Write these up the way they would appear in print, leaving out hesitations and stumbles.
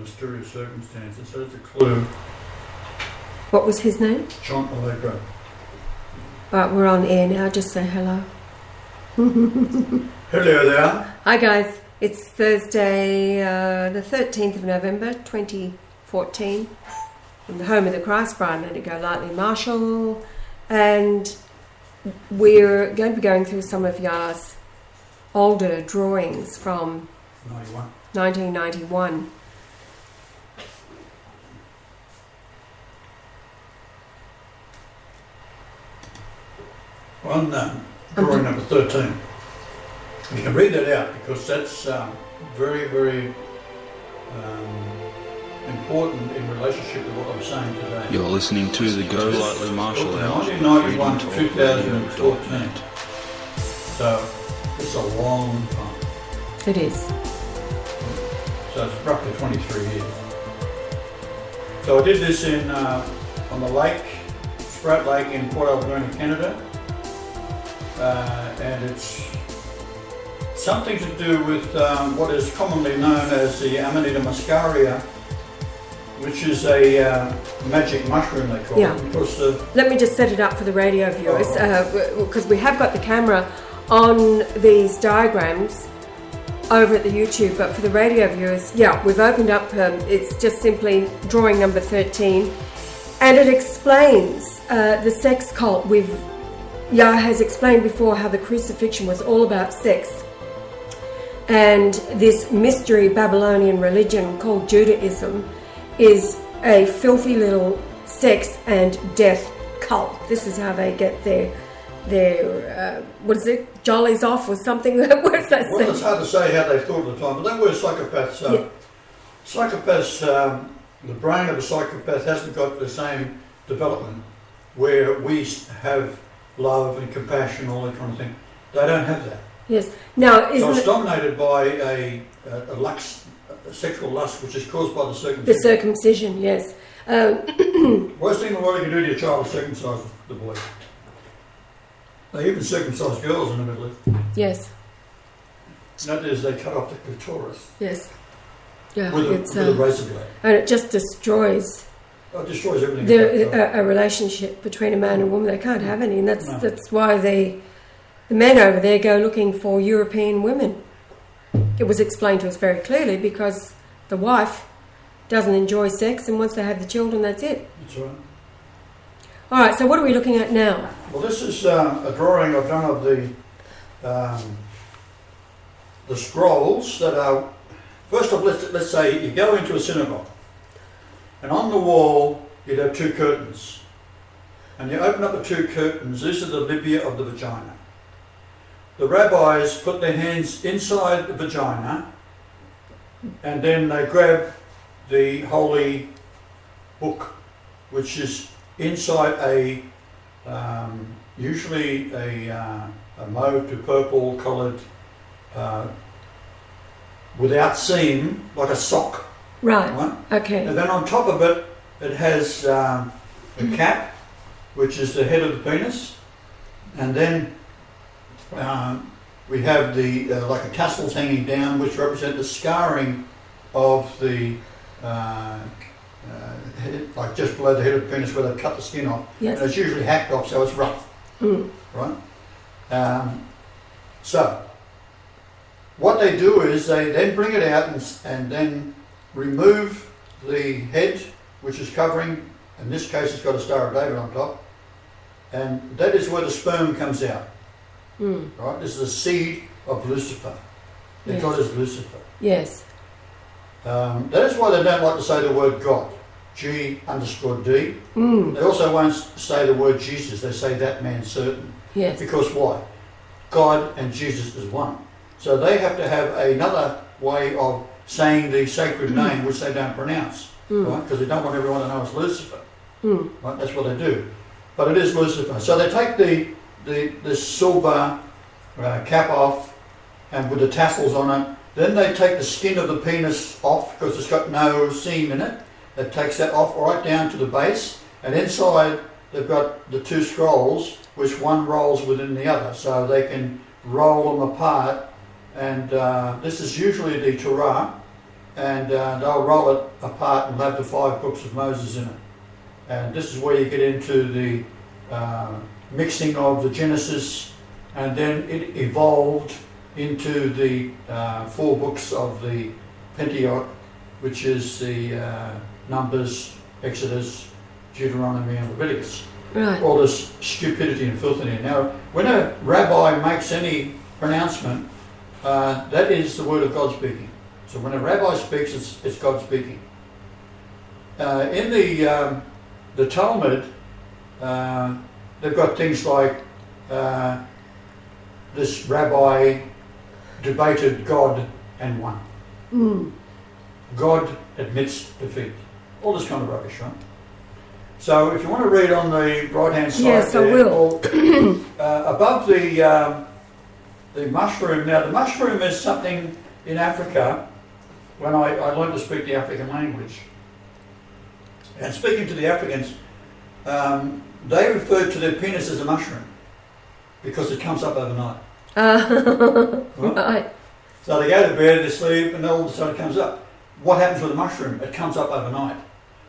mysterious circumstances. So it's a clue. What was his name? John Allegro. Right, we're on air now. Just say hello. Hello there. Hi guys. It's Thursday, the 13th of November, 2014. From the home of the Christ Bride, Let It Go Lightly, Marshall, and we're going to be going through some of Yar's older drawings from 1991. On drawing number 13. You can read that out because that's very, very important in relationship to what I'm saying today. You're listening to the Go Lightly Martial Hours. 1991 to 2014. So it's a long time. It is. So it's roughly 23 years. So I did this in on the lake, Sprat Lake in Port Alberni, Canada, and it's something to do with what is commonly known as the Amanita muscaria, which is a magic mushroom, they call it. Because let me just set it up for the radio viewers, because we have got the camera on these diagrams over at the YouTube, but for the radio viewers, we've opened up, it's just simply drawing number 13, and it explains the sex cult. Yah has explained before how the crucifixion was all about sex, and this mystery Babylonian religion called Judaism is a filthy little sex and death cult. This is how they get their what is it, jollies off or something? What does that say? Well, it's hard to say how they thought at the time, but they were psychopaths. Psychopaths, the brain of a psychopath hasn't got the same development where we have love and compassion, all that kind of thing. They don't have that. Yes. Now, so it's dominated by a sexual lust, which is caused by the circumcision. The circumcision, yes. Worst thing in the world you can do to your child is circumcise the boy. They even circumcise girls in the Middle East. Yes. That is, they cut off the clitoris. Yes. Yeah. With a razor blade. And it just destroys. It destroys everything. A relationship between a man and woman. They can't have any, and that's why the men over there go looking for European women. It was explained to us very clearly because the wife doesn't enjoy sex, and once they have the children, that's it. That's right. All right, so what are we looking at now? Well, this is a drawing I've done of the scrolls that are. First off, let's say you go into a synagogue, and on the wall you'd have two curtains, and you open up the two curtains. These are the labia of the vagina. The rabbis put their hands inside the vagina, and then they grab the holy book, which is inside usually a mauve to purple coloured, without seam, like a sock. Right. Okay. And then on top of it, it has a cap, which is the head of the penis, and then we have the like a tassels hanging down, which represent the scarring of the like just below the head of the penis where they've cut the skin off. Yes. And it's usually hacked off, so it's rough. Right? So what they do is they then bring it out and then remove the head, which is covering. In this case, it's got a Star of David on top, and that is where the sperm comes out. Right? This is the seed of Lucifer. Their God is Lucifer. Yes. That is why they don't like to say the word God, G_D. They also won't say the word Jesus. They say that man certain. Yes. Because why? God and Jesus is one. So they have to have another way of saying the sacred name, which they don't pronounce, right? Because they don't want everyone to know it's Lucifer. Right? That's what they do. But it is Lucifer. So they take the silver cap off, and with the tassels on it. Then they take the skin of the penis off because it's got no seam in it. It takes that off right down to the base, and inside they've got the two scrolls, which one rolls within the other, so they can roll them apart. And this is usually the Torah, and they'll roll it apart and have the 5 books of Moses in it. And this is where you get into the mixing of the Genesis, and then it evolved into the 4 books of the Pentateuch, which is the Numbers, Exodus, Deuteronomy and Leviticus. Right. All this stupidity and filth in here. Now, when a rabbi makes any pronouncement, that is the word of God speaking. So when a rabbi speaks, it's God speaking. In the Talmud, they've got things like this rabbi debated God and won. God admits defeat. All this kind of rubbish, right? So if you want to read on the right-hand side, yes, there, I will. above the mushroom. Now, the mushroom is something in Africa. When I learned to speak the African language, and speaking to the Africans, they refer to their penis as a mushroom because it comes up overnight. Right. So they go to bed, they sleep, and all of a sudden it comes up. What happens with a mushroom? It comes up overnight.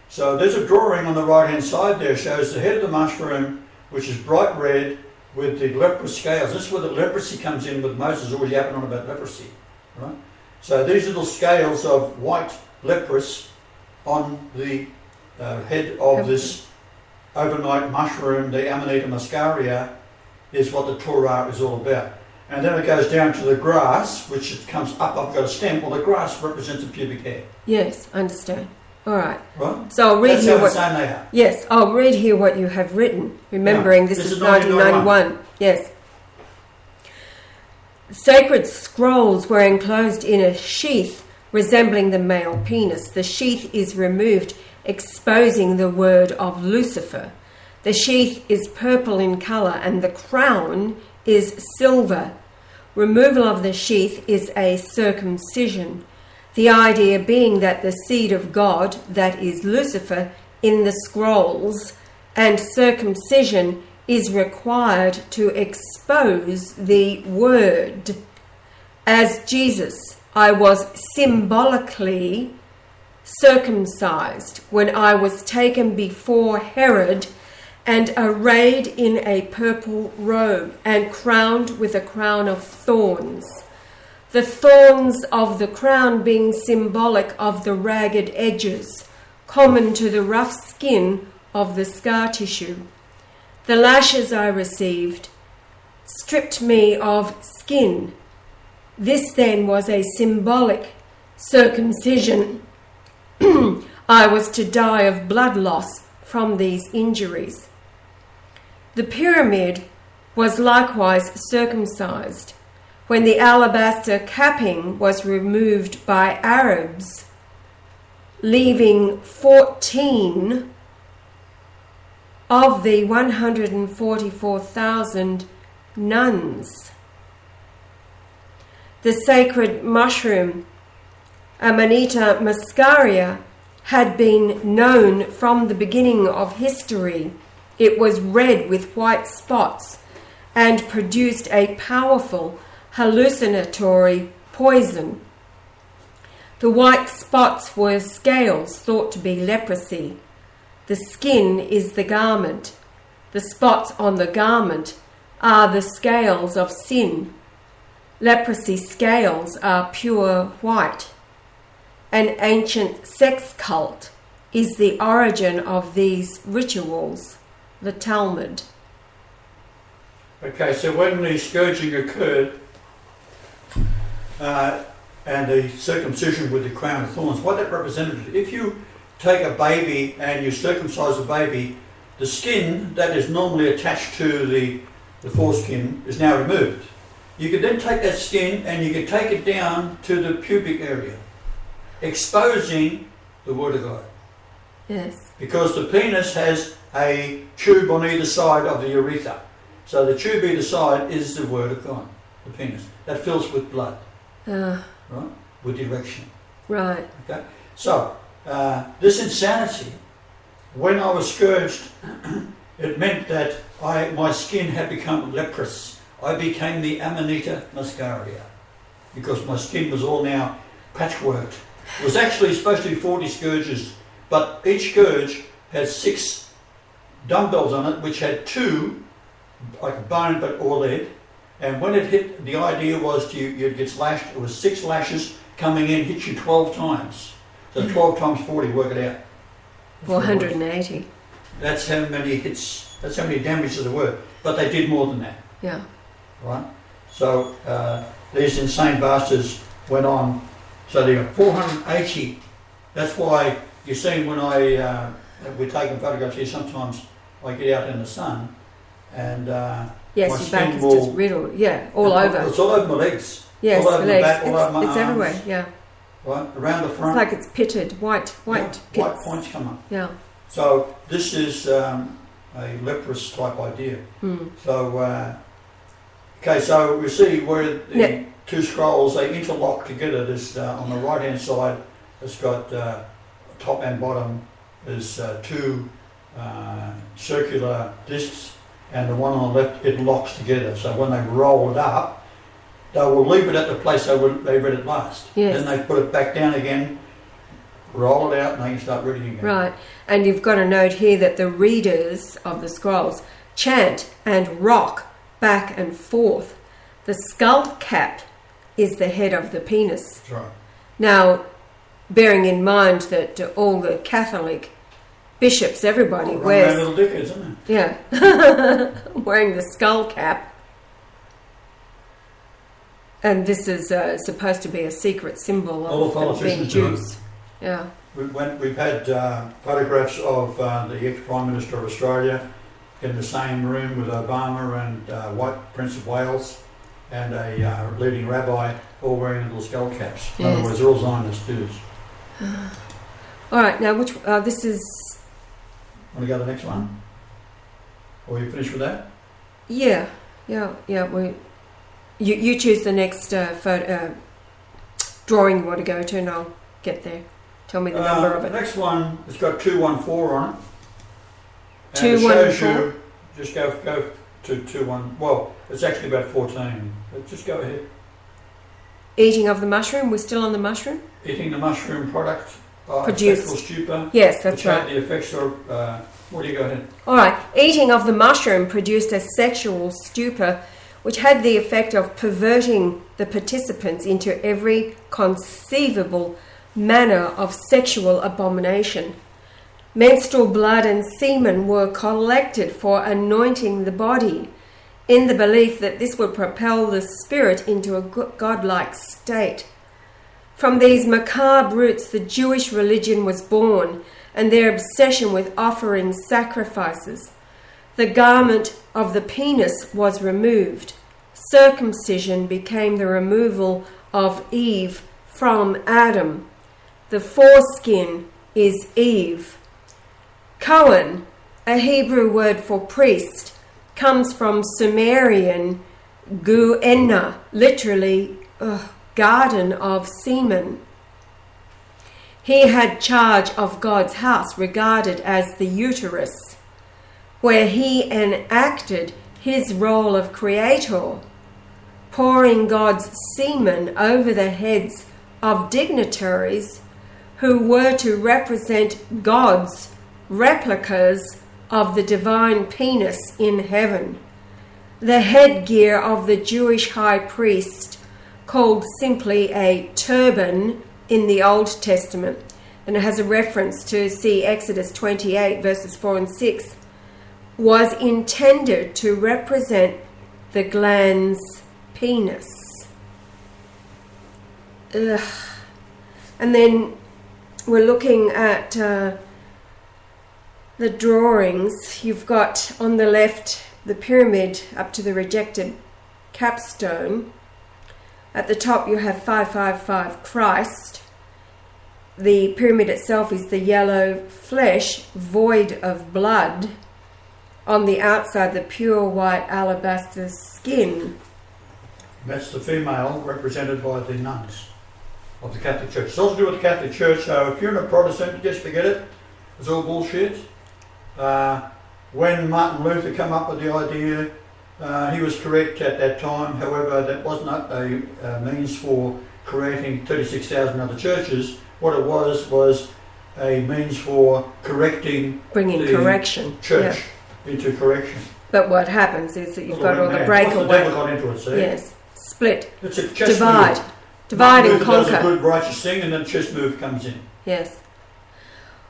So there's a drawing on the right-hand side there, shows the head of the mushroom, which is bright red, with the leprous scales. This is where the leprosy comes in, with Moses always yapping on about leprosy. Right? So these little scales of white leprous on the head of this overnight mushroom, the Amanita muscaria, is what the Torah is all about. And then it goes down to the grass, which it comes up, I've got a stem. Well, the grass represents the pubic hair. Yes, I understand. All right. Right? So I'll read That's here how what. insane they are. Yes, I'll read here what you have written. Remembering this is 1991. Yes. Sacred scrolls were enclosed in a sheath resembling the male penis. The sheath is removed, exposing the word of Lucifer. The sheath is purple in colour and the crown is silver. Removal of the sheath is a circumcision. The idea being that the seed of God, that is Lucifer, in the scrolls, and circumcision is required to expose the word. As Jesus, I was symbolically circumcised when I was taken before Herod and arrayed in a purple robe and crowned with a crown of thorns. The thorns of the crown being symbolic of the ragged edges, common to the rough skin of the scar tissue. The lashes I received stripped me of skin. This then was a symbolic circumcision. I was to die of blood loss from these injuries. The pyramid was likewise circumcised. When the alabaster capping was removed by Arabs, leaving 14 of the 144,000 nuns. The sacred mushroom, Amanita muscaria, had been known from the beginning of history. It was red with white spots and produced a powerful hallucinatory poison. The white spots were scales thought to be leprosy. The skin is the garment. The spots on the garment are the scales of sin. Leprosy scales are pure white. An ancient sex cult is the origin of these rituals, the Talmud. Okay, so when the scourging occurred, and the circumcision with the crown of thorns, what that represented, if you take a baby and you circumcise a baby, the skin that is normally attached to the foreskin is now removed. You could then take that skin and you could take it down to the pubic area, exposing the Word of God. Yes. Because the penis has a tube on either side of the urethra. So the tube either side is the Word of God, the penis. That fills with blood. Right? With erection. Right. Okay. So, this insanity, when I was scourged, it meant that my skin had become leprous. I became the Amanita muscaria because my skin was all now patchworked It was actually supposed to be 40 scourges, but each scourge had 6 dumbbells on it, which had 2, like a bone but or lead. And when it hit, the idea was you'd get slashed. It was 6 lashes coming in, hit you 12 times. So 12 times 40, work it out. 480. That's how many hits, that's how many damages there were. But they did more than that. Yeah. Right? So these insane bastards went on. So they got 480. That's why you're seeing when we're taking photographs here, sometimes I get out in the sun and yes, my your skin back is will, just riddled. Yeah, all over. It's all over my legs. Yes, all over legs. my back, all over my it's arms. everywhere, yeah. Right? Around the front. It's like it's pitted, white Yeah, pits. white points come up. Yeah. So this is a leprous type idea. So, okay, so we see where the 2 scrolls, they interlock together. There's on the right hand side, it's got top and bottom, there's 2 circular discs, and the one on the left, it locks together. So when they roll it up, they will leave it at the place they read it last. Yes. Then they put it back down again, roll it out, and they can start reading again. Right, and you've got a note here that the readers of the scrolls chant and rock back and forth. The skull cap is the head of the penis. That's right. Now, bearing in mind that all the Catholic bishops, everybody wears... little dickheads, isn't it? Yeah, wearing the skull cap. And this is supposed to be a secret symbol All the of being politicians do it. Jews. Yeah. We've had photographs of the ex-Prime Minister of Australia in the same room with Obama and White Prince of Wales and a leading rabbi, all wearing little skull caps. In other words, they're all Zionist Jews. All right, now which this is... Want to go to the next one? Or are you finished with that? Yeah. You choose the next drawing you want to go to, and I'll get there. Tell me the number of it. The next one, it's got 214 on it. 214? Just go to 21. Well, it's actually about 14. But just go ahead. Eating of the mushroom. We're still on the mushroom? Eating the mushroom product. Produced. Sexual stupor. Yes, that's right. The effects of... what do you go ahead? All right. Eating of the mushroom produced a sexual stupor which had the effect of perverting the participants into every conceivable manner of sexual abomination. Menstrual blood and semen were collected for anointing the body, in the belief that this would propel the spirit into a godlike state. From these macabre roots, the Jewish religion was born, and their obsession with offering sacrifices. The garment of the penis was removed. Circumcision became the removal of Eve from Adam. The foreskin is Eve. Cohen, a Hebrew word for priest, comes from Sumerian guenna, literally garden of semen. He had charge of God's house, regarded as the uterus, where he enacted his role of creator, pouring God's semen over the heads of dignitaries who were to represent God's replicas of the divine penis in heaven. The headgear of the Jewish high priest, called simply a turban in the Old Testament, and it has a reference to see Exodus 28 verses 4 and 6, was intended to represent the glans penis. Ugh. And then we're looking at the drawings. You've got on the left the pyramid up to the rejected capstone. At the top you have 555 Christ. The pyramid itself is the yellow flesh void of blood. On the outside, the pure white alabaster skin. That's the female represented by the nuns of the Catholic Church. It's all to do with the Catholic Church, so if you're a Protestant, just forget it. It's all bullshit. When Martin Luther came up with the idea, he was correct at that time. However, that was not a means for creating 36,000 other churches. what it was a means for correcting, bringing the correction. church into correction. But what happens is that you've got all the Once the breakaway. devil got into it, see? Yes, split, It's a chess divide, move. divide and Move that does a conquer. good righteous thing, and then chess move comes in. Yes.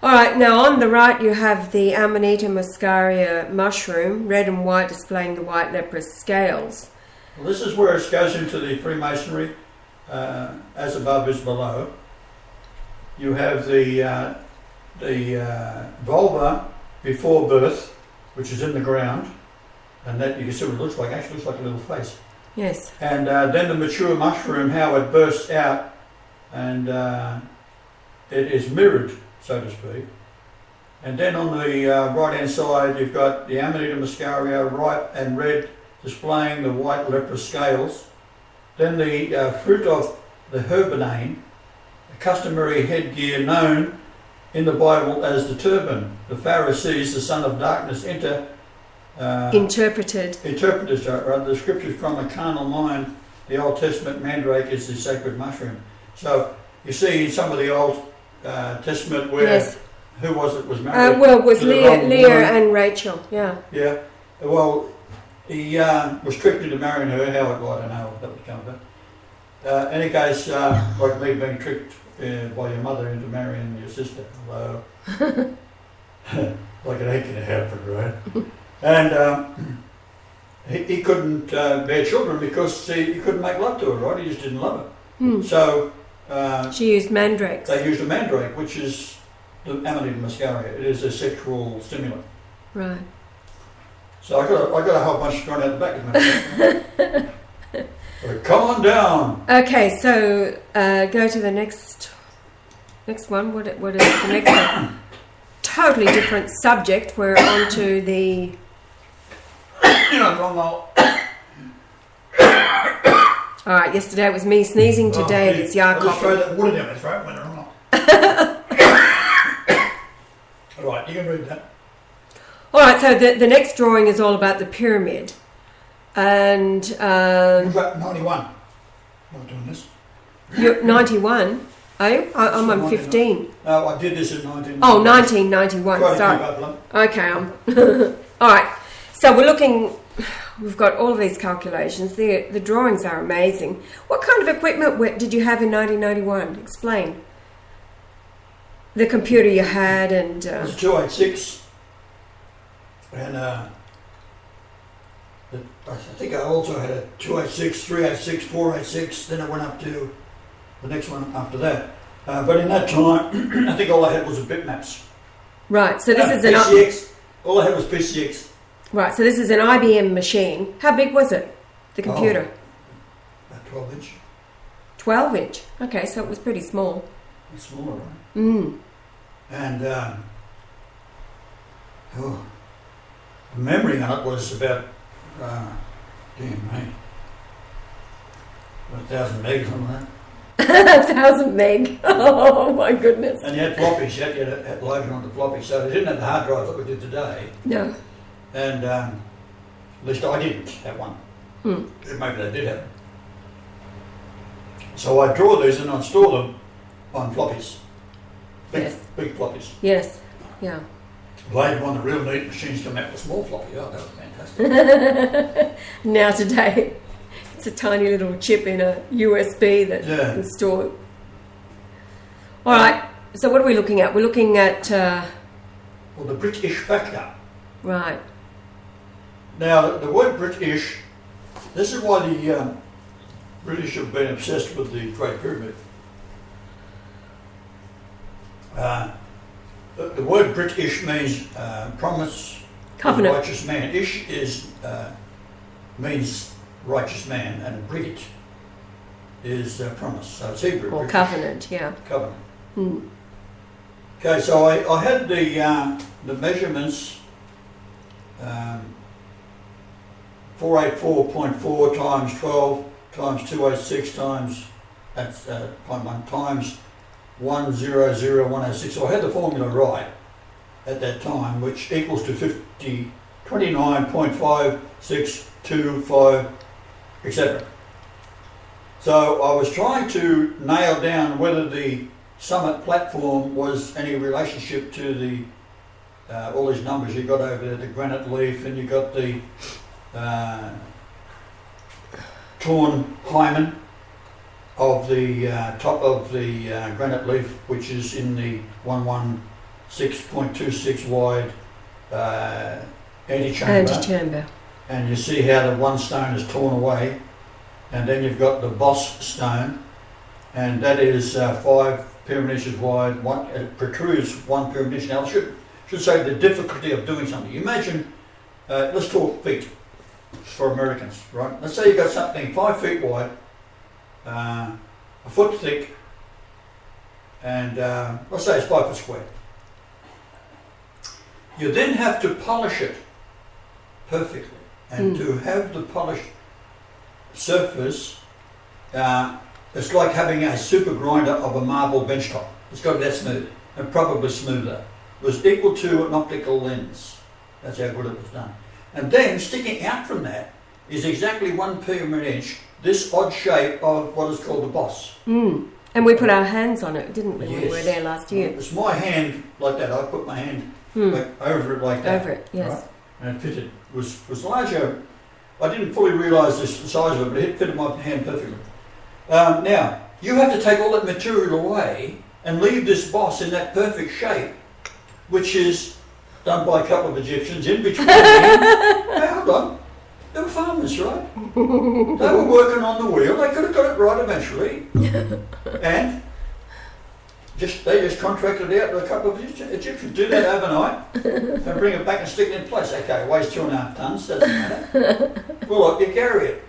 All right, now on the right you have the Amanita muscaria mushroom, red and white, displaying the white leprous scales. Well, this is where it goes into the Freemasonry, as above is below. You have the vulva before birth, which is in the ground, and that you can see what it looks like. Actually, looks like a little face. Yes. And then the mature mushroom, how it bursts out, and it is mirrored, so to speak. And then on the right-hand side, you've got the Amanita muscaria, ripe and red, displaying the white leprous scales. Then the fruit of the herbanane, a customary headgear known in the Bible as the turban. The Pharisees, the son of darkness, Interpreted. Right? The scriptures from a carnal mind. The Old Testament mandrake is the sacred mushroom. So you see in some of the Old Testament where Yes. who was it was married? Well, it was to the Leah wrong woman. and Rachel. Yeah. Yeah. Well, he was tricked into marrying her. How it? Well, I don't know what that would come about. Any case, like me being tricked by your mother into marrying your sister. Hello. Like it ain't gonna happen, right? And he couldn't bear children because he couldn't make love to her, right? He just didn't love her. So She used mandrakes. they used a mandrake, which is the Amanita muscaria. It is a sexual stimulant. Right. So I got a whole bunch thrown out the back of me. So come on down. Okay, so go to the next one. What is the next one? Totally different subject. We're on to the... All right, yesterday it was me sneezing, today it's I'll just throw Jakob. that water down my throat when I'm not. All right, you can read that. All right, so the next drawing is all about the pyramid. And You've got 91. Not doing this. you're 91, are you? I'm on 15. No, I did this in 19. Oh, 1991, Try to sorry. keep up, love. Okay, all right. So we've got all of these calculations. The drawings are amazing. What kind of equipment did you have in 1991? Explain. The computer you had and... It was 286. And I think I also had a 286, 386, 486. Then it went up to the next one after that. But in that time, I think all I had was a bitmaps. Right, so this is an... PCX. All I had was PCX. Right, so this is an IBM machine. How big was it, the computer? About 12 inch. 12 inch. Okay, so it was pretty small. It's smaller, right? Mm. And the memory on it was about, dear me, 1,000 meg, something like that. 1,000 meg. Oh my goodness. And you had floppies, you had to have loaded onto floppies, so they didn't have the hard drive that we did today. No. And at least I didn't have one. Hmm. Maybe they did have it. So I draw these and I store them on floppies. Big floppies. Yes. Yeah. Later on, the real neat machines come out with small floppy. Oh, that was fantastic. Now today, it's a tiny little chip in a USB that Yeah. can store. All right. So what are we looking at? We're looking at... Well, the British factor. right. Now, the word British, this is why the British have been obsessed with the Great Pyramid. The word British means promise, Covenant. righteous man. Ish means righteous man, and Brit is promise. So it's Hebrew. Or British. covenant, yeah. Covenant. Hmm. Okay, so I had the measurements. 484.4 times 12 times 286 times that's 0.1 times 100106. So I had the formula right at that time, which equals to 29.5625, etc. So I was trying to nail down whether the summit platform was any relationship to the all these numbers you got over there, the granite leaf, and you got the torn hymen of the top of the granite leaf, which is in the 116.26 wide antechamber. And you see how the one stone is torn away, and then you've got the boss stone, and that is 5 pyramid inches wide. It protrudes 1 pyramid inch. Now, I should say the difficulty of doing something. Imagine, let's talk feet for Americans, right? Let's say you've got something 5 feet wide, a foot thick, and let's say it's 5 foot square. You then have to polish it perfectly, and to have the polished surface, it's like having a super grinder of a marble bench top. It's got to be that smooth, and probably smoother. It was equal to an optical lens. That's how good it was done. And then sticking out from that is exactly 1 pyramid inch, this odd shape of what is called the boss. And we put our hands on it, didn't we, yes. when we were there last year? It's my hand like that. I put my hand over it like that. Over it, yes. Right? And it fitted. It was larger. I didn't fully realise the size of it, but it fitted my hand perfectly. Now, you have to take all that material away and leave this boss in that perfect shape, which is done by a couple of Egyptians in between. Hey, hold on. They were farmers, right? They were working on the wheel. They could have got it right eventually. And they just contracted out to a couple of Egyptians. Do that overnight and bring it back and stick it in place. Okay, it weighs 2.5 tons, doesn't matter. Well, look, you carry it.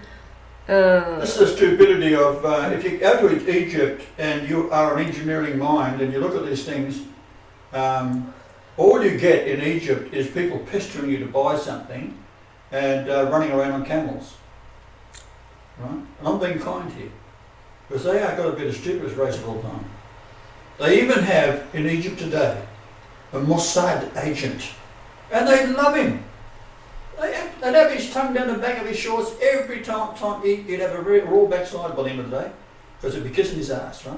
This is the stupidity of, if you go to Egypt and you are an engineering mind and you look at these things, all you get in Egypt is people pestering you to buy something and running around on camels. Right? And I'm being kind here, because they are got to be the stupidest race of all time. They even have in Egypt today a Mossad agent, and they love him. They'd have his tongue down the back of his shorts every time he'd have a raw backside by the end of the day, because he'd be kissing his ass, right?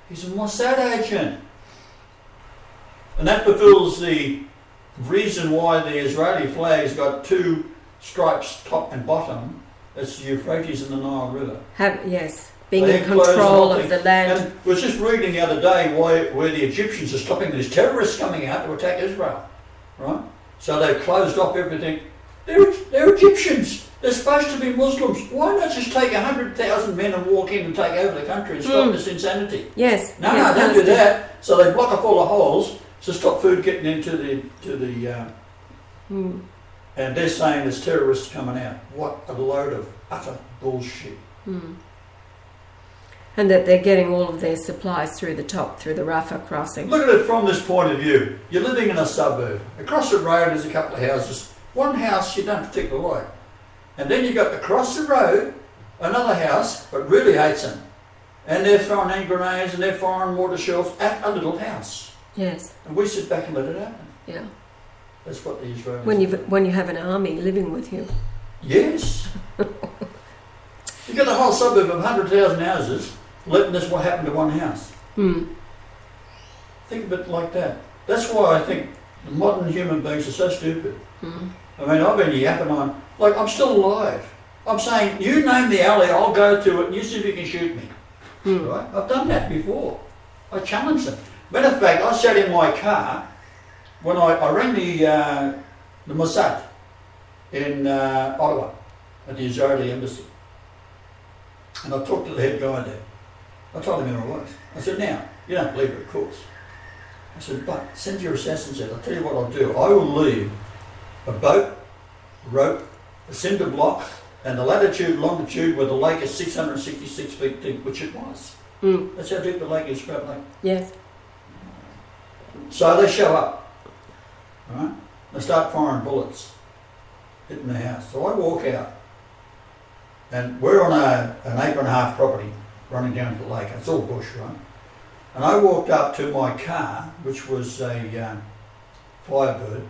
He's a Mossad agent. And that fulfills the reason why the Israeli flag's got 2 stripes, top and bottom. That's the Euphrates and the Nile River. Being in control of the land. And I was just reading the other day where the Egyptians are stopping these terrorists coming out to attack Israel, right? So they've closed off everything. They're Egyptians. They're supposed to be Muslims. Why not just take 100,000 men and walk in and take over the country and stop this insanity? Yes. No, don't do that. So they block up all the holes to stop food getting into the and they're saying there's terrorists coming out. What a load of utter bullshit. And that they're getting all of their supplies through the top, through the Rafah crossing. Look at it from this point of view. You're living in a suburb. Across the road there's a couple of houses. One house you don't particularly like. And then you've got across the road another house, but really hates them. And they're throwing hand grenades and they're firing mortar shells at a little house. Yes. And we sit back and let it happen. Yeah. That's what the Israelis when you have an army living with you. Yes. You've got the whole suburb of 100,000 houses letting this what happened to one house. Think of it like that. That's why I think the modern human beings are so stupid. I mean, I've been yapping on, like, I'm still alive. I'm saying, you name the alley, I'll go to it and you see if you can shoot me. Right? I've done that before. I challenged them. Matter of fact, I sat in my car when I rang the Mossad in Ottawa at the Israeli embassy. And I talked to the head guy there. I told him who I was. I said, now, you don't believe it, of course. I said, but send your assassins out. I'll tell you what I'll do. I will leave a boat, rope, a cinder block, and the latitude, longitude where the lake is 666 feet deep, which it was. That's how deep the lake is, Scrap Lake. Yes. So they show up, right? They start firing bullets, hitting the house. So I walk out, and we're on an 1.5-acre property running down to the lake. It's all bush, right? And I walked up to my car, which was a Firebird.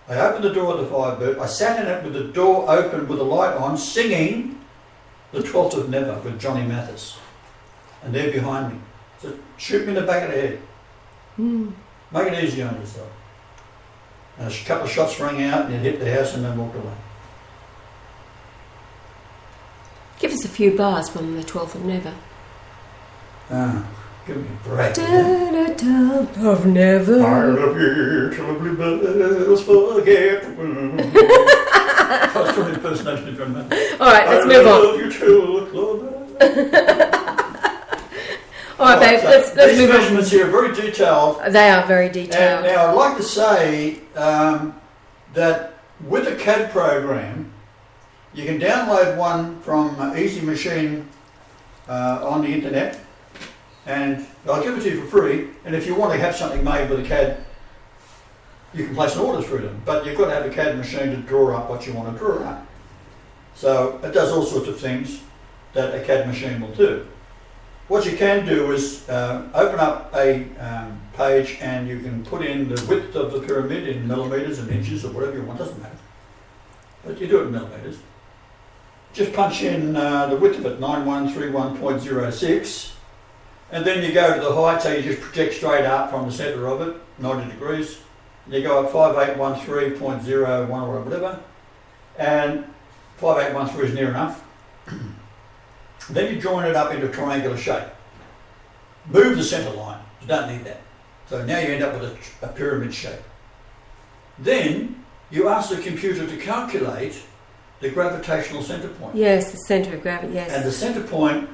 I opened the door of the Firebird. I sat in it with the door open with the light on, singing the 12th of Never with Johnny Mathis. And they're behind me. So shoot me in the back of the head. Make it easy on yourself. And a couple of shots rang out and you hit the house and then walked away. Give us a few bars from the 12th of Never. Give me a break. Of Never. I love you till the bells forget. I was trying to impersonate a drum man. Alright, let's move on. I love you till the Alright, babe, let's these move on. measurements here are very detailed. They are very And detailed. now I'd like to say that with the CAD program, you can download one from Easy Machine on the internet, and I'll give it to you for free. And if you want to have something made with a CAD, you can place an order through them. But you've got to have a CAD machine to draw up what you want to draw up. So it does all sorts of things that a CAD machine will do. What you can do is open up a page and you can put in the width of the pyramid in millimetres and inches or whatever you want, doesn't matter. But you do it in millimetres. Just punch in the width of it, 9131.06, and then you go to the height, so you just project straight up from the centre of it, 90 degrees. And you go up 5813.01 or whatever, and 5813 is near enough. Then you join it up into a triangular shape. Move the centre line, you don't need that. So now you end up with a pyramid shape. Then you ask the computer to calculate the gravitational centre point. Yes, the centre of gravity, yes. And the centre point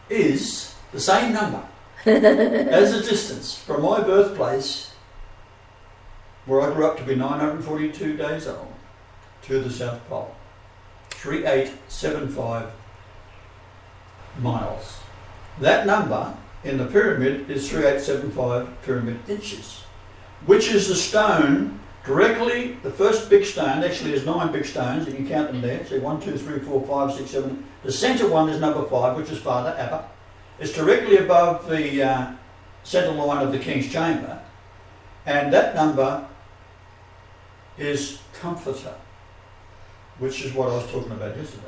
is the same number as the distance from my birthplace, where I grew up to be 942 days old, to the South Pole. 3875 miles. That number in the pyramid is 3875 pyramid inches, which is the stone directly, the first big stone, actually there's 9 big stones, you can count them there, so 1, 2, 3, 4, 5, 6, 7. The centre one is number 5, which is Father Abba. It's directly above the centre line of the King's Chamber, and that number is Comforter, which is what I was talking about yesterday.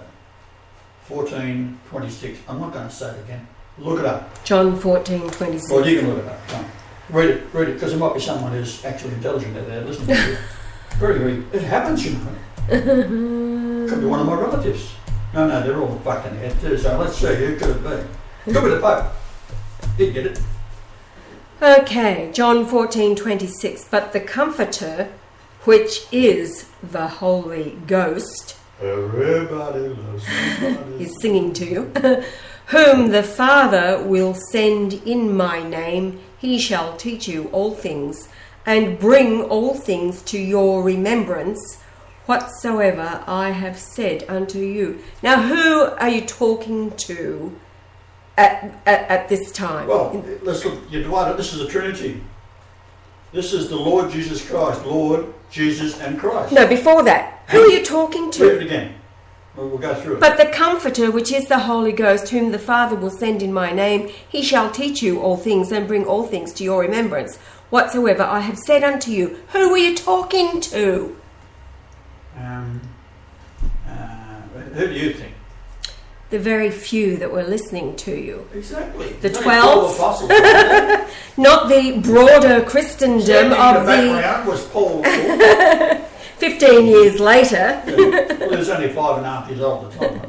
1426. I'm not going to say it again. Look it up. John 14:26. Well, you can look it up. Come on. Read it, because there might be someone who's actually intelligent out there listening to it. Very, it happens, you know. Could be one of my relatives. No, they're all fucking head too, so let's see, who could it be? Could be the Pope. He'd get it. Okay, John 14:26. But the Comforter, which is the Holy Ghost, Everybody loves somebody. he's singing to you, whom the Father will send in my name, he shall teach you all things, and bring all things to your remembrance, whatsoever I have said unto you. Now, who are you talking to at this time? Well, let's look. You divide it. This is a Trinity. This is the Lord Jesus Christ. Lord, Jesus, and Christ. No, before that, who are you talking to? Read it again. We'll go through it. But the Comforter, which is the Holy Ghost, whom the Father will send in my name, he shall teach you all things and bring all things to your remembrance, whatsoever I have said unto you. Who are you talking to? Who do you think? The very few that were listening to you. Exactly. The Only 12. 4 apostles, wasn't Not the broader Christendom Standing of in the the background was Paul. 15 years later. Well, he was only 5.5 years old at the time.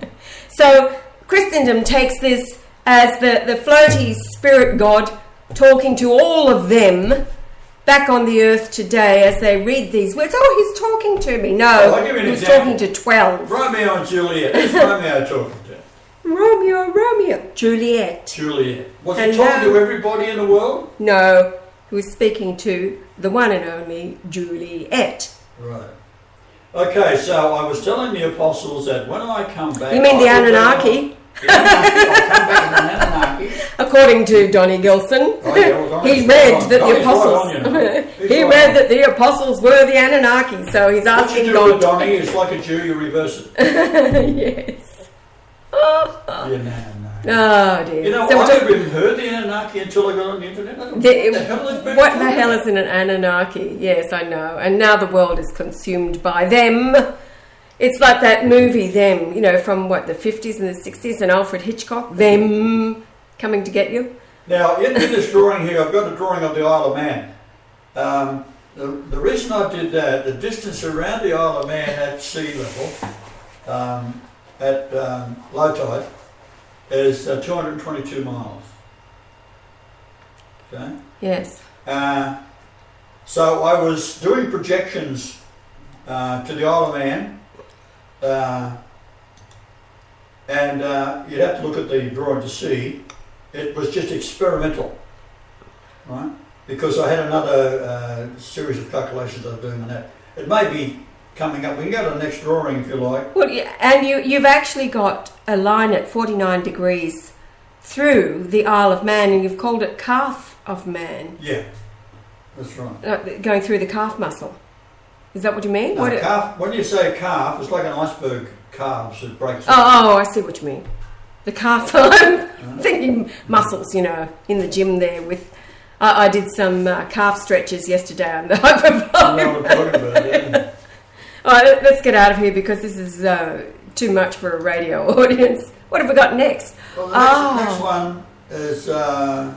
So Christendom takes this as the floaty spirit God talking to all of them back on the earth today as they read these words. Oh, he's talking to me. No, I'll give you an he was example. talking to 12. Romeo and Juliet. Who's Romeo talking to? Romeo. Juliet. Juliet. Was he Hello? talking to everybody in the world? No, he was speaking to the one and only Juliet. Right. Okay, so I was telling the apostles that when I come back... You mean the I will Anunnaki? be- I'll come back in an Anunnaki. According to Donnie Gilson, Oh, yeah, well, Donnie's he right read on. that the Donnie's right apostles. on, you know. He's He right read on. that the apostles were the Anunnaki, so he's What you asking do God. with Donnie is like a Jew, you reverse it. Yes. The Anunnaki. Oh dear. You know, So I we're never even heard the Anunnaki until I got on the internet. I thought, The- what the hell is being what talking the hell about? is an Anunnaki? Yes, I know. And now the world is consumed by them. It's like that movie, Them, from the 50s and the 60s, and Alfred Hitchcock, Them coming to get you. Now, in this drawing here, I've got a drawing of the Isle of Man. The reason I did that, the distance around the Isle of Man at sea level, at low tide, is 222 miles. Okay? Yes. So I was doing projections to the Isle of Man, and you'd have to look at the drawing to see. It was just experimental, right? Because I had another series of calculations I was doing on that. It may be coming up. We can go to the next drawing if you like. Well, yeah, and you've actually got a line at 49 degrees through the Isle of Man, and you've called it Calf of Man. Yeah, that's right. Going through the calf muscle. Is that what you mean? No, calf, when you say calf, it's like an iceberg calves. It breaks. Oh, I see what you mean. The calf. I'm thinking muscles, in the gym there with... I did some calf stretches yesterday on the hypervolt. I know what I'm talking about, yeah. All right, let's get out of here because this is too much for a radio audience. What have we got next? Well, the next one is the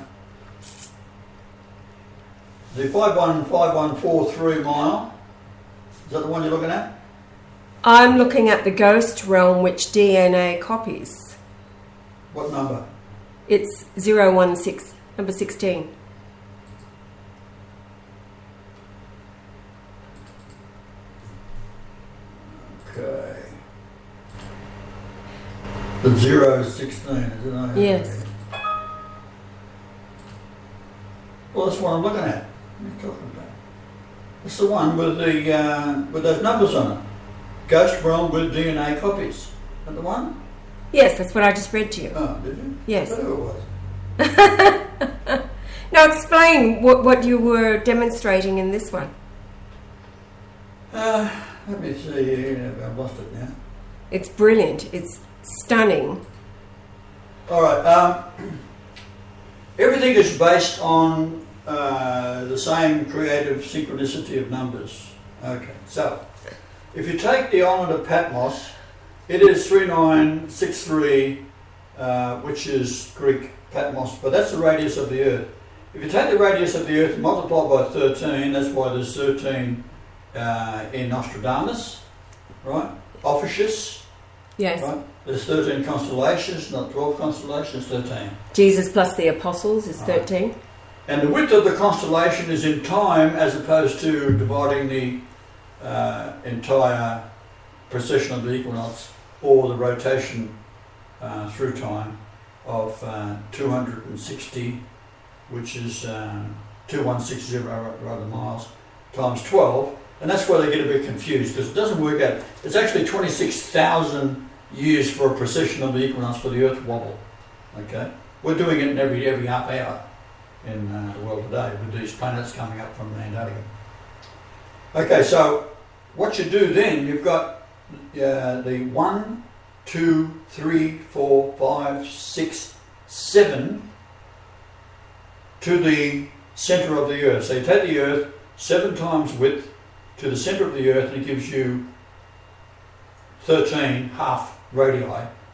515143 mile. Is that the one you're looking at? I'm looking at the ghost realm, which DNA copies. What number? It's 016, number 16. Okay. The 016, is it? Yes. Well, that's what I'm looking at. What are you talking about? It's the one with the with those numbers on it. Ghost realm with DNA copies. Is that the one? Yes, that's what I just read to you. Oh, did you? Yes. I thought it was. Now explain what you were demonstrating in this one. Let me see here. I've lost it now. It's brilliant. It's stunning. All right. Everything is based on the same creative synchronicity of numbers. Okay. So, if you take the island of Patmos, it is 3963, which is Greek Patmos, but that's the radius of the Earth. If you take the radius of the Earth and multiply by 13, that's why there's 13 in Nostradamus, right? Ophiuchus, Yes. right? There's 13 constellations, not 12 constellations, 13. Jesus plus the apostles is 13. And the width of the constellation is in time as opposed to dividing the entire precession of the equinox or the rotation through time of 260, which is 2160 rather miles, times 12. And that's where they get a bit confused because it doesn't work out. It's actually 26,000 years for a precession of the equinox for the Earth wobble. Okay, we're doing it in every half hour in the world today with these planets coming up from Antarctica. Okay, so what you do then, you've got the 1, 2, 3, 4, 5, 6, 7 to the centre of the Earth. So you take the Earth 7 times width to the centre of the Earth, and it gives you 13 half radii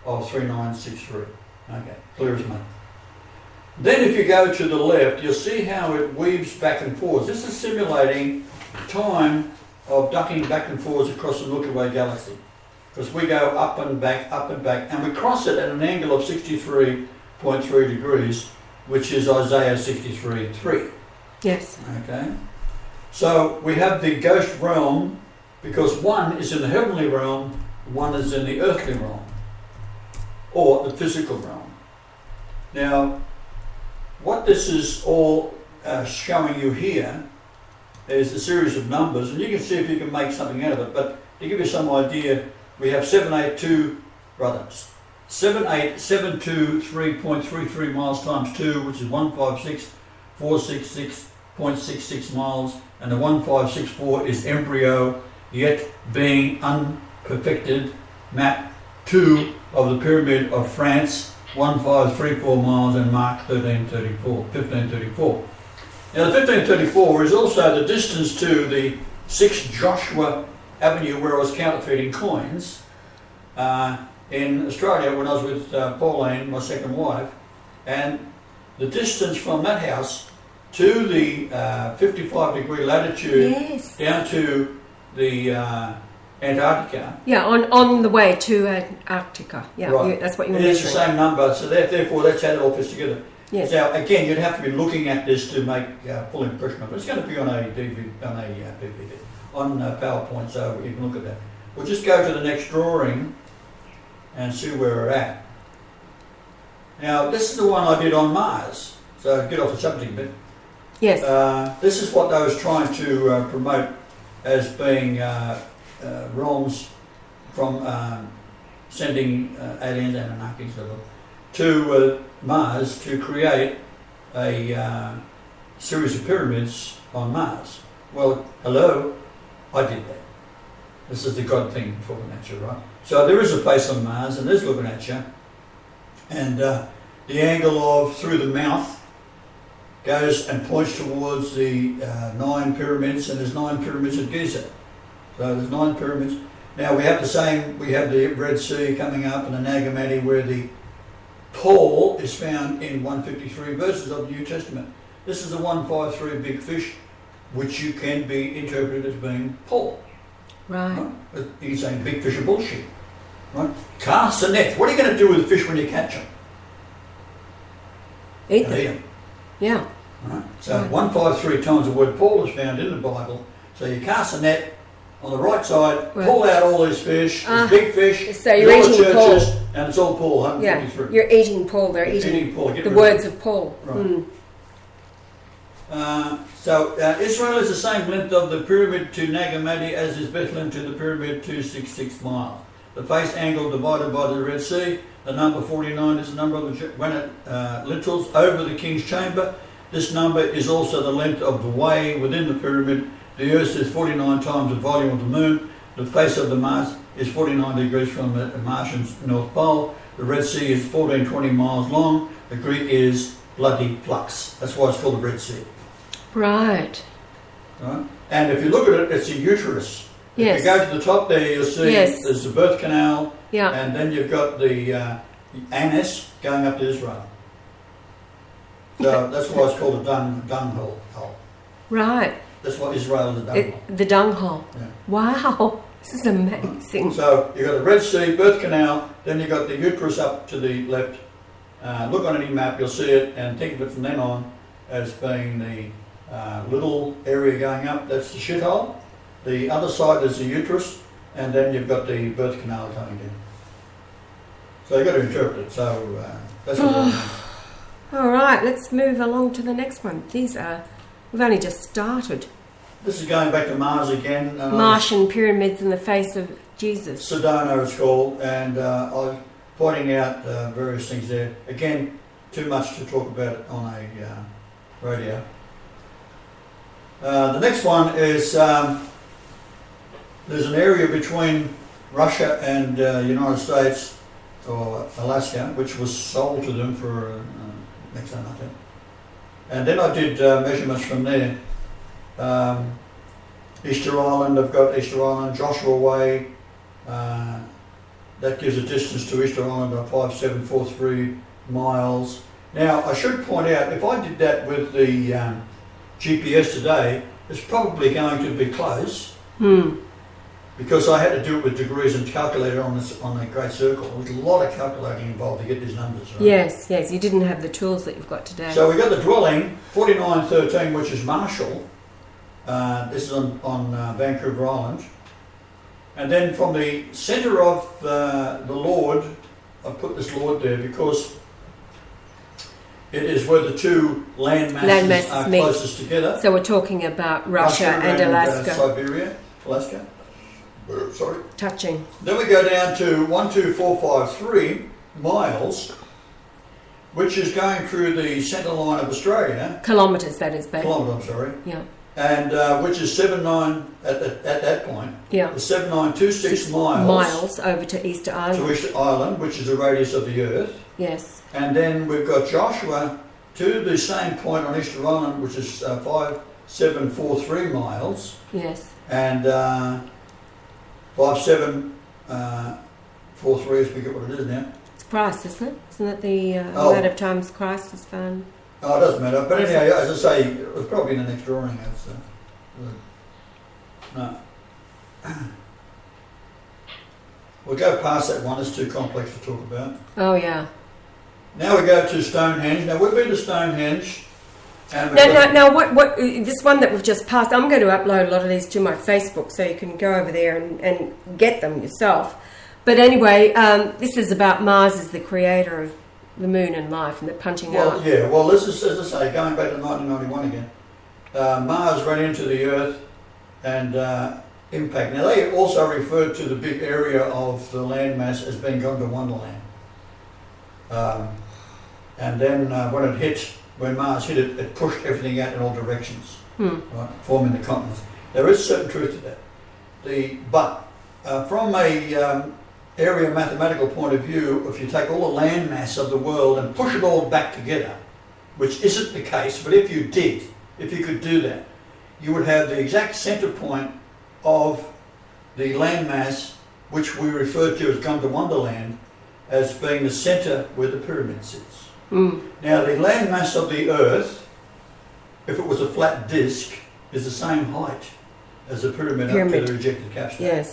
of 3963. Okay, clear as mud. Then if you go to the left, you'll see how it weaves back and forwards. This is simulating time of ducking back and forwards across the Milky Way galaxy. Because we go up and back, and we cross it at an angle of 63.3 degrees, which is Isaiah 63:3. Yes. Okay. So we have the ghost realm, because one is in the heavenly realm, one is in the earthly realm, or the physical realm. Now, what this is all showing you here is a series of numbers, and you can see if you can make something out of it, but to give you some idea, we have 7873.33 miles times 2, which is 156,466.66 miles, and the 1564 is embryo, yet being unperfected, map 2 of the Pyramid of France, 1534 miles, and mark 1534. Now the 1534 is also the distance to the 6 Joshua Avenue where I was counterfeiting coins in Australia when I was with Pauline, my second wife, and the distance from that house to the 55-degree latitude Yes. down to the Antarctica. Yeah, on the way to Antarctica. Yeah, Right. that's what you're It is the measuring. same number, so therefore that's how it all fits together. Yes. Now, again, you'd have to be looking at this to make full impression of it. It's going to be on a DVD, on PowerPoint, so you can look at that. We'll just go to the next drawing and see where we're at. Now, this is the one I did on Mars, so get off the subject a bit. Yes. This is what I was trying to promote as being realms from sending aliens and Anunnakis to Mars to create a series of pyramids on Mars. Well, hello, I did that. This is the God thing talking at you, right? So there is a face on Mars and there's looking at you. And the angle of through the mouth goes and points towards the 9 pyramids, and there's 9 pyramids at Giza. So there's 9 pyramids. Now we have the same, we have the Red Sea coming up and the Nag Hammadi where the pole is found in 153 verses of the New Testament. This is the 153 big fish, which you can be interpreted as being Paul. Right. He's saying big fish are bullshit. Right? Cast a net. What are you going to do with the fish when you catch them? Eat Eat them. them. Yeah. Right? So 153 times the word Paul is found in the Bible. So you cast a net on the right side, Right. pull out all these fish, these big fish, so you're all the eating churches, Paul. and it's all Paul, Yeah. 153. You're eating Paul. They're eating Paul. Get the rid words of of Paul. Right. Mm. So Israel is the same length of the pyramid to Nag Hammadi as is Bethlehem to the pyramid, 266 miles. The face angle divided by the Red Sea. The number 49 is the number of the granite lintels over the king's chamber. This number is also the length of the way within the pyramid. The earth is 49 times the volume of the moon. The face of the Mars is 49 degrees from the Martian's North Pole. The Red Sea is 1420 miles long. The Greek is bloody flux. That's why it's called the Red Sea. Right. Right? And if you look at it, it's a uterus. Yes. If you go to the top there, you'll see there's the birth canal, Yeah. and then you've got the anus going up to Israel. So that's why it's called a dung hole. Right. That's why Israel is a dung hole. The dung hole. Yeah. Wow. This is amazing. So you've got the Red Sea, birth canal, then you've got the uterus up to the left. Look on any map, you'll see it, and think of it from then on as being the little area going up. That's the shithole. The other side is the uterus, and then you've got the birth canal coming in. So you've got to interpret it. So that's what it means. All right, let's move along to the next one. We've only just started. This is going back to Mars again. Martian pyramids in the face of Jesus. Sedona it's called, and I'm pointing out various things there. Again, too much to talk about it on a radio. The next one is there's an area between Russia and United States, or Alaska, which was sold to them for next to nothing. And then I did measurements from there. Easter Island, I've got Easter Island, Joshua Way. That gives a distance to Easter Island of 5743 miles. Now, I should point out, if I did that with the GPS today, it's probably going to be close. Because I had to do it with degrees and calculator on a great circle. There was a lot of calculating involved to get these numbers right. Yes, you didn't have the tools that you've got today. So we got the dwelling, 4913, which is Marshall. This is on Vancouver Island. And then from the centre of the Lord, I put this Lord there because it is where the two land masses are meet. closest together. So we're talking about Russia and Alaska. Siberia, Alaska. Sorry. Touching. Then we go down to 12453 miles, which is going through the centre line of Australia. Kilometres, that is, babe. Kilometre, I'm sorry. Yeah. And which is 79 at that point. Yeah. 7926 miles. Miles over to Easter Island. To Easter Island, which is the radius of the Earth. Yes. And then we've got Joshua to the same point on Easter Island, which is 5743 miles. Yes. And 5743, I forget what it is now. It's Christ, isn't it? Isn't it the amount of times Christ is found? Oh, it doesn't matter. But anyhow, as I say, it was probably in the next drawing. No. We'll go past that one. It's too complex to talk about. Oh, yeah. Now we go to Stonehenge. Now we've been to Stonehenge. And Now, what? This one that we've just passed, I'm going to upload a lot of these to my Facebook so you can go over there and get them yourself. But anyway, this is about Mars as the creator of the moon and life, and the punching out. Yeah. Well, this is, as I say, going back to 1991 again. Mars ran into the Earth and impact. Now they also referred to the big area of the landmass as being Gondwana. And then when Mars hit it, it pushed everything out in all directions, right, forming the continents. There is certain truth to that. But from a area mathematical point of view, if you take all the land mass of the world and push it all back together, which isn't the case, but if you could do that, you would have the exact centre point of the landmass, which we refer to as Gondwana, as being the centre where the pyramid sits. Now, the landmass of the Earth, if it was a flat disc, is the same height as the pyramid up to the rejected capstone.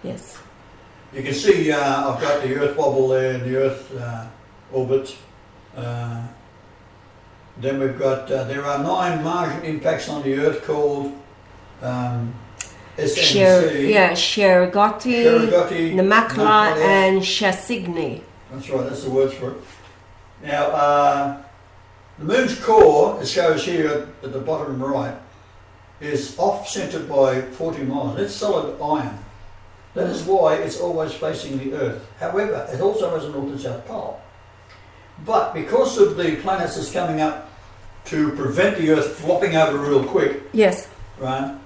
Yes. You can see I've got the Earth wobble there and the Earth orbit. Then we've got, there are 9 Martian impacts on the Earth called SNC. Sherigoti, Namakala and Chasigny. That's right, that's the words for it. Now, the Moon's core, it shows here at the bottom right, is off-centred by 40 miles. It's solid iron. That is why it's always facing the Earth. However, it also has a north and south pole. But because of the planets that's coming up to prevent the Earth flopping over real quick, yes, right,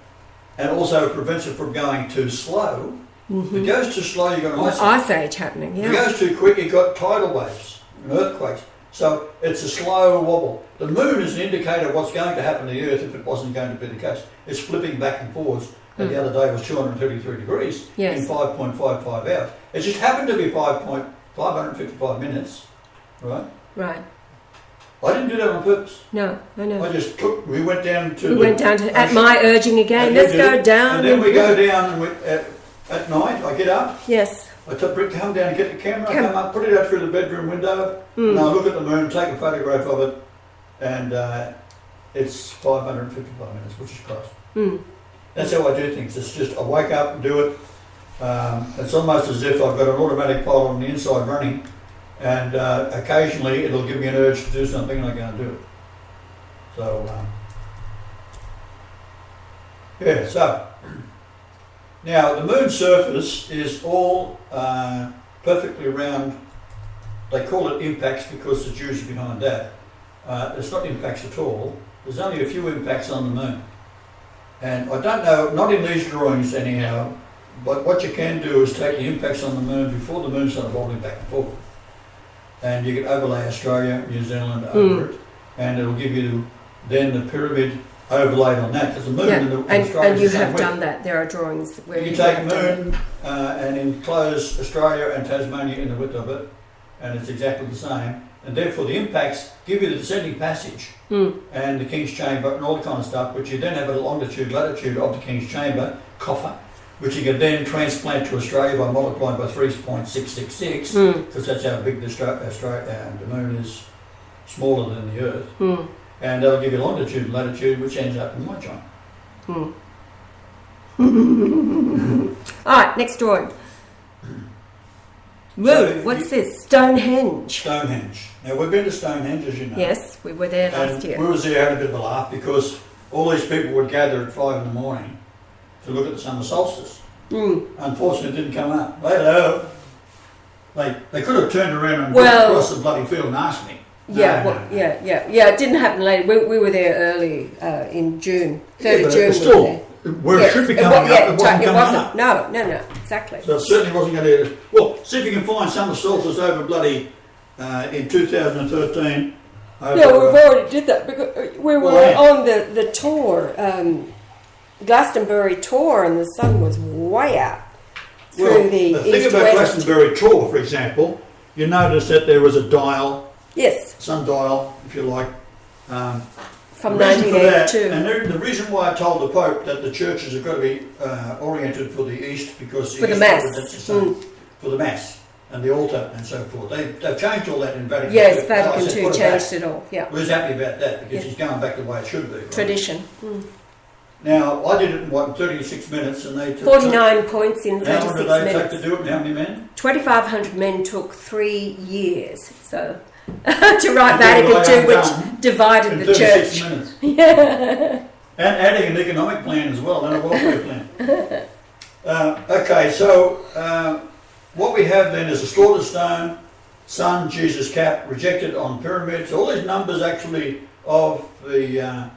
and also prevents it from going too slow. If it goes too slow, you've got an ice age happening. Yeah. If it goes too quick, you've got tidal waves and earthquakes. So it's a slow wobble. The Moon is an indicator of what's going to happen to the Earth if it wasn't going to be the case. It's flipping back and forwards. And the other day was 233 degrees in 5.55 hours. It just happened to be 555 minutes, right? Right. I didn't do that on purpose. No. We went down to at my urging again. Let's go down. And then we go down and at night I get up. Yes. I come down and get the camera, I come up, put it out through the bedroom window, and I look at the moon, take a photograph of it, and it's 555 minutes, which is close. That's how I do things. It's just I wake up and do it. It's almost as if I've got an automatic pilot on the inside running, and occasionally it'll give me an urge to do something and I go and do it. So, so now the moon's surface is all perfectly round. They call it impacts because the Jews are behind that. It's not impacts at all. There's only a few impacts on the moon. And I don't know, not in these drawings anyhow, but what you can do is take the impacts on the moon before the moon started wobbling back and forth. And you can overlay Australia, New Zealand over it, and it'll give you then the pyramid overlaid on that, because the moon and Australia and you have done that. There are drawings where you take moon and enclose Australia and Tasmania in the width of it, and it's exactly the same. And therefore the impacts give you the descending passage and the King's Chamber and all the kind of stuff, which you then have a longitude, latitude of the King's Chamber, coffer, which you can then transplant to Australia by multiplying by 3.666, because that's how big the moon is, smaller than the Earth. And that'll give you longitude and latitude, which ends up in my joint. Alright, next drawing. Whoa, what's this? Stonehenge. Now, we've been to Stonehenge, as you know. Yes, we were there last year. We were there having a bit of a laugh because all these people would gather at 5 in the morning to look at the summer solstice. Unfortunately, it didn't come up. Hello. They could have turned around and walked across the bloody field and asked me. Yeah, it didn't happen later. We were there early in June, 3rd of June. Still, where it should be coming up, it wasn't coming up. No, exactly. So it certainly wasn't going to. Well, see if you can find summer solstice over bloody in 2013. No, we've already did that because we were on the tour, Glastonbury tour, and the sun was way out through the thing about Glastonbury tour, for example, you notice that there was a dial Yes. sundial, if you like. From The reason for that, 1982. and the reason why I told the Pope that the churches have got to be oriented for the East, because For the East Mass. represents the sun, for the Mass and the altar and so forth. They've changed all that in Vatican Yes, II. Vatican I said, II put it changed back. it all. Yeah. We was happy about that because Yeah. he's going back the way it should be. Right? Tradition. Now, I did it in, 36 minutes and they took... 49 points in How long 36 did they minutes. take to do it and how many men? 2,500 men took 3 years. So to write And Vatican people II, they which undone divided in the 36 church. minutes. Yeah. And adding an economic plan as well, and a welfare plan. Okay, so what we have then is a slaughter stone, sun, Jesus cap, rejected on pyramids. All these numbers actually of the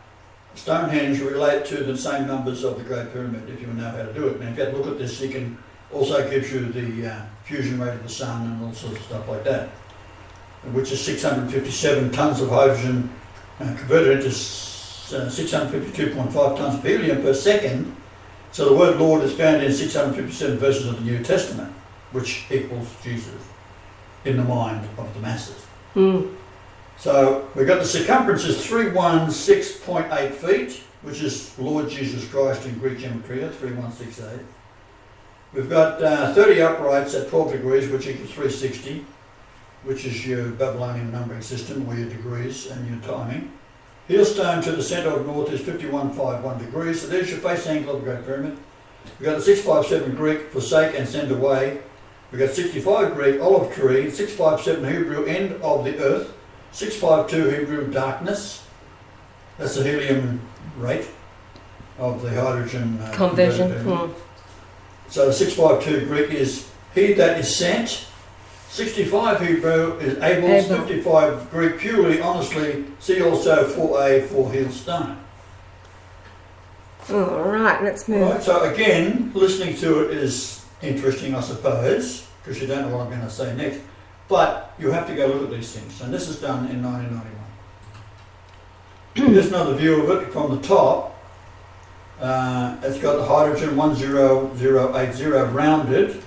Stonehenge relate to the same numbers of the Great Pyramid, if you know how to do it. And if you have a look at this, you can also gives you the fusion rate of the sun and all sorts of stuff like that, which is 657 tonnes of hydrogen converted into 652.5 tonnes of helium per second. So the word Lord is found in 657 verses of the New Testament, which equals Jesus in the mind of the masses. So we've got the circumference is 316.8 feet, which is Lord Jesus Christ in Greek Gematria, 3168. We've got 30 uprights at 12 degrees, which equals 360, which is your Babylonian numbering system, or your degrees and your timing. Heel stone to the centre of north is 51.51 degrees, so there's your face angle of the Great Pyramid. We've got the 657 Greek, forsake and send away. We've got 65 Greek, olive tree, 657 Hebrew, end of the earth, 652 Hebrew, darkness. That's the helium rate of the hydrogen Conversion. So 652 Greek is he that is sent. 65 Hebrew is able. 55 Greek, purely, honestly. See also 4A for heel stone. All right, let's move. Right, so again, listening to it is interesting, I suppose, because you don't know what I'm going to say next. But you have to go look at these things, and this is done in 1991. Here's another view of it from the top. It's got the hydrogen 10080 rounded.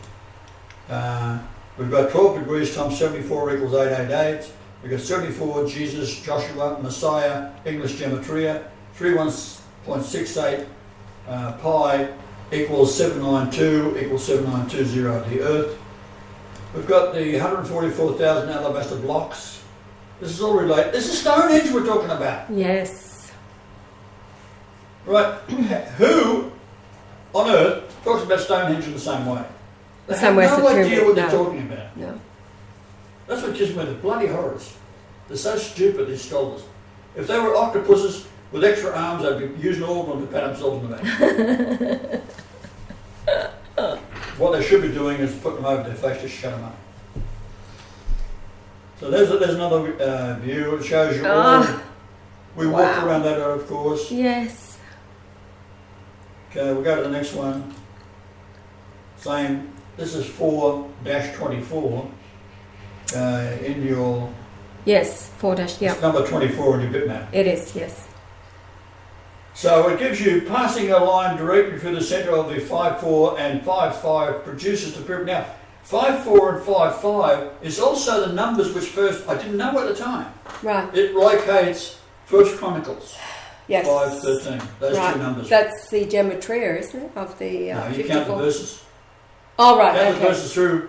We've got 12 degrees times 74 equals 888. We've got 74 Jesus, Joshua, Messiah, English Gematria, 31.68 pi equals 792 equals 7920 the earth. We've got the 144,000 alabaster blocks. This is all related. This is Stonehenge we're talking about. Yes. Right. Who on earth talks about Stonehenge in the same way? They The same have way as no the idea pyramid, what they're no. talking about. No. That's what gives me the bloody horrors. They're so stupid, these scholars. If they were octopuses with extra arms, they'd be using all of them to pat themselves in the back. What they should be doing is putting them over their face to shut them up. So there's another view. It shows you all. We walk around that, of course. Yes. Okay, we'll go to the next one. Same. This is 4-24 in your... Yes, 4-, yeah. It's number 24 in your bitmap. It is, yes. So it gives you passing a line directly through the centre of the 5-4 and 5-5 produces the pyramid. Now, 5-4 and 5-5 is also the numbers which first, I didn't know at the time. Right. It locates First Chronicles. Yes. 5:13. Those two numbers. That's the gematria, isn't it? Of the no, you 54. count the verses. Oh, right. Count Okay. the verses through,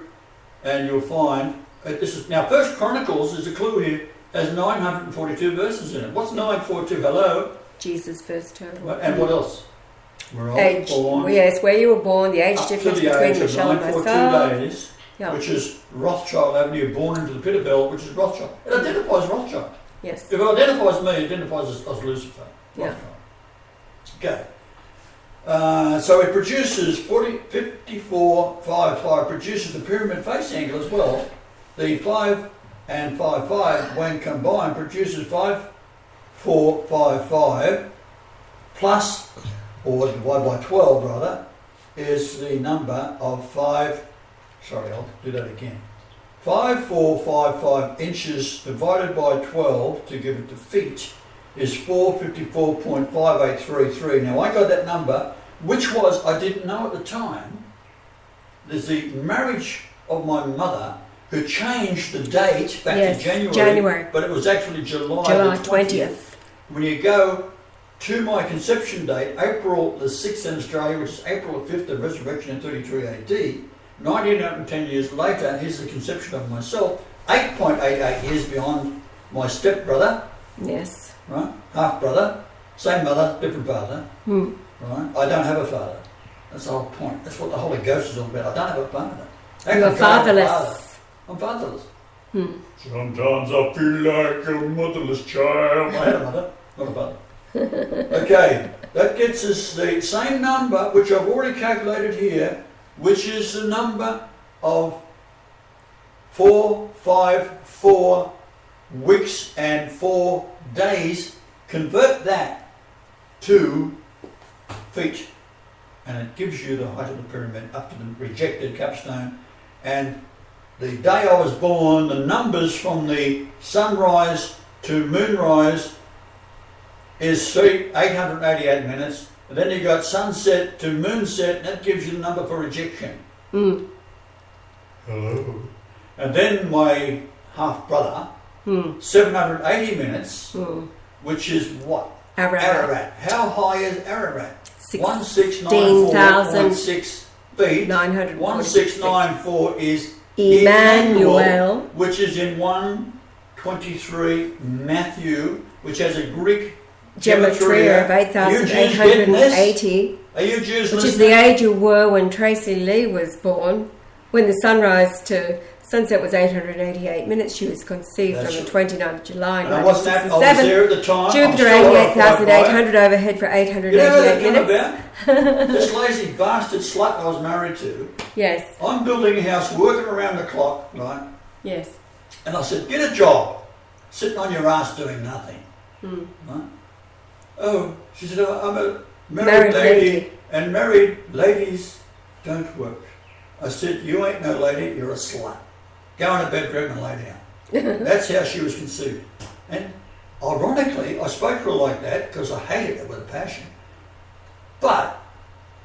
and you'll find this is now First Chronicles is a clue here. Has 942 verses in it. What's 942? Hello. Jesus' first term. And what else? We're all Age. born. Yes, where you were born, the age Up to difference the between age of Michelle and 942 myself. days, Yeah. which is Rothschild Avenue, born into the pit of hell, which is Rothschild. It identifies Rothschild. Yes. If it identifies me, it identifies as Lucifer. Yeah. Okay. So it produces 54.55 produces the pyramid face angle as well. The 5 and 5-5 when combined produces 5.455 plus, or divided by 12 rather, is the number of 5. Sorry, I'll do that again. 5.455 inches divided by 12 to give it to feet is 454.5833. Now I got that number, which was, I didn't know at the time, there's the marriage of my mother who changed the date back Yes, to January, January. but it was actually July July the 20th. When you go to my conception date, April the 6th in Australia, which is April the 5th, the resurrection in 33 AD, 1910 years later, here's the conception of myself, 8.88 years beyond my stepbrother, Yes. right? Half brother, same mother, different father, Hmm. right? I don't have a father. That's the whole point. That's what the Holy Ghost is all about. I don't have a father. How You can are God have a fatherless. father? I'm fatherless. Hmm. Sometimes I feel like a motherless child. I had a mother, not a father. Okay, that gets us the same number, which I've already calculated here, which is the number of 454 weeks and 4 days. Convert that to feet, and it gives you the height of the pyramid up to the rejected capstone. And the day I was born, the numbers from the sunrise to moonrise is 888 minutes. And then you got sunset to moonset, and that gives you the number for rejection. Hmm. Hello. And then my half brother, Hmm. 780 minutes, Hmm. which is what? Ararat. Ararat. How high is Ararat? 16,944 1694.6 feet. 1694 is Emmanuel. which is in 123 Matthew, which has a Greek Gematria of Are you Jews getting this? 8,880, Are you Jews which is listening? the age you were when Tracy Lee was born. When the sunrise to sunset was 888 minutes, she was conceived That's on the right. 29th of July, And I wasn't that, I was 1967. there at the time. Jupiter, I'm still 88,800 overhead for You know where 888 that minutes. come about? This lazy bastard slut I was married to. Yes, I'm building a house, working around the clock, right? yes. And I said, get a job. Sitting on your ass doing nothing. Hmm. Right? Oh, she said, I'm a Married married lady, lady. and married ladies don't work. I said, you ain't no lady, you're a slut. Go in a bedroom and lay down. That's how she was conceived. And ironically, I spoke to her like that because I hated her with a passion. But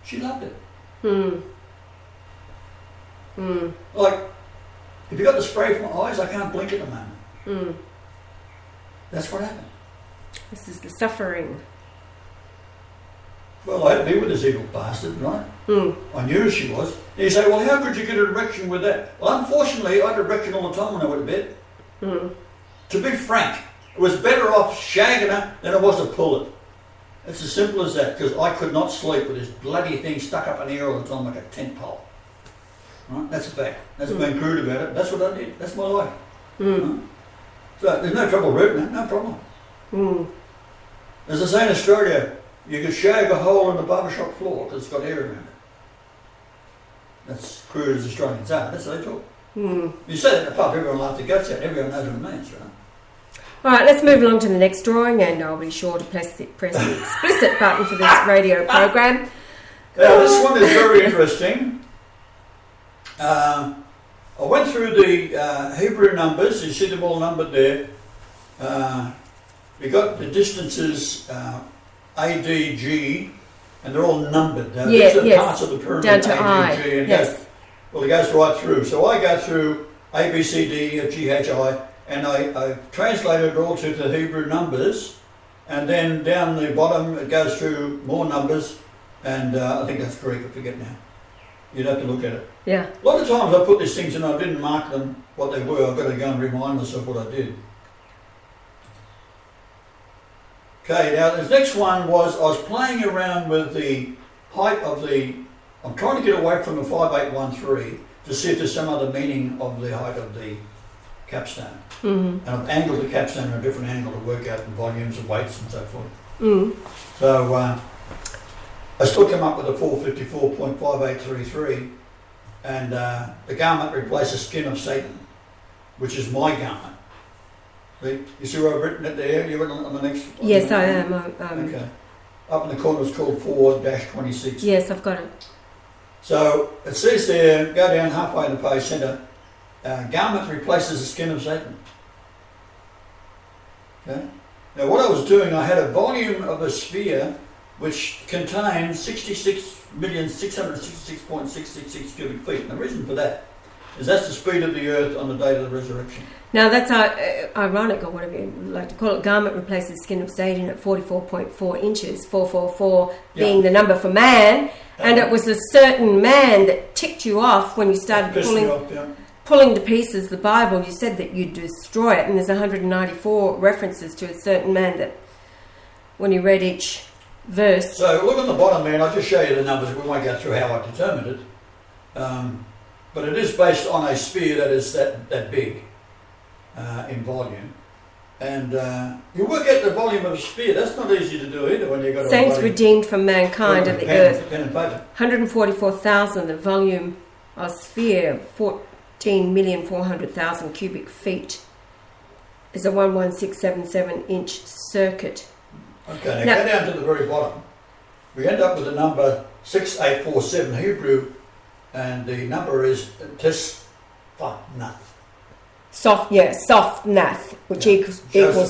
she loved it. Hmm. Hmm. Like, if you got the spray from my eyes, I can't blink at the moment. Hmm. That's what happened. This is the suffering. Well, I had to be with this evil bastard, right? Hmm. I knew she was. And you say, well, how could you get an erection with that? Well, unfortunately, I had an erection all the time when I went to bed. Hmm. To be frank, it was better off shagging her than it was to pull it. It's as simple as that, because I could not sleep with this bloody thing stuck up in the air all the time like a tent pole. Right? That's a fact. That's being crude about it. That's what I did. That's my life. Hmm. Right? So there's no trouble rooting it, no problem. Hmm. As I say in Australia, you can shag a hole in the barbershop floor because it's got air around it. That's crude as Australians are. That's how they talk. Hmm. You say that in the pub, everyone laughs their guts out. Everyone knows what it means, right? All right, let's move along to the next drawing, and I'll be sure to press the explicit button for this radio program. Now, this one is very interesting. I went through the Hebrew numbers. You see them all numbered there. We got the distances A, D, G, and they're all numbered. Now, Yeah, these are yes. parts of the pyramid, Down to A, D, I, G, and yes. it goes right through. So I go through A, B, C, D, F, G, H, I, and I translated it all to the Hebrew numbers, and then down the bottom it goes through more numbers, and I think that's Greek, I forget now. You'd have to look at it. Yeah. A lot of times I put these things in, I didn't mark them what they were. I've got to go and remind myself what I did. Okay, now the next one was I was playing around with the height of the, I'm trying to get away from the 5813 to see if there's some other meaning of the height of the capstone. Mm-hmm. And I've angled the capstone at a different angle to work out the volumes and weights and so forth. Mm. So I still come up with a 454.5833, and the garment replaces skin of Satan, which is my garment. See? You see where I've written it there? You're on the next one? Yes, I am. Okay. Up in the corner it's called 4-26. Yes, I've got it. So it says there, go down halfway in the page centre, garment replaces the skin of Satan. Okay. Now what I was doing, I had a volume of a sphere which contained 66,666,666 cubic feet. And the reason for that is that's the speed of the earth on the day of the resurrection. Now that's ironic, or whatever you like to call it. Garment replaces skin of Satan at 44.4 inches, 444 being the number for man, and it was a certain man that ticked you off when you started pulling to pieces the Bible. You said that you'd destroy it, and there's 194 references to a certain man that when you read each verse. So look on the bottom there, and I'll just show you the numbers. We won't go through how I determined it. But it is based on a sphere that is that big in volume. And you work out the volume of a sphere. That's not easy to do either when you've got Saints redeemed from mankind of the earth. Pen and paper. 144,000, the volume of sphere, 14,400,000 cubic feet, is a 11677 inch circuit. Okay, now go down to the very bottom. We end up with the number 6847 Hebrew, and the number is Tisphanath. Sophnath, which equals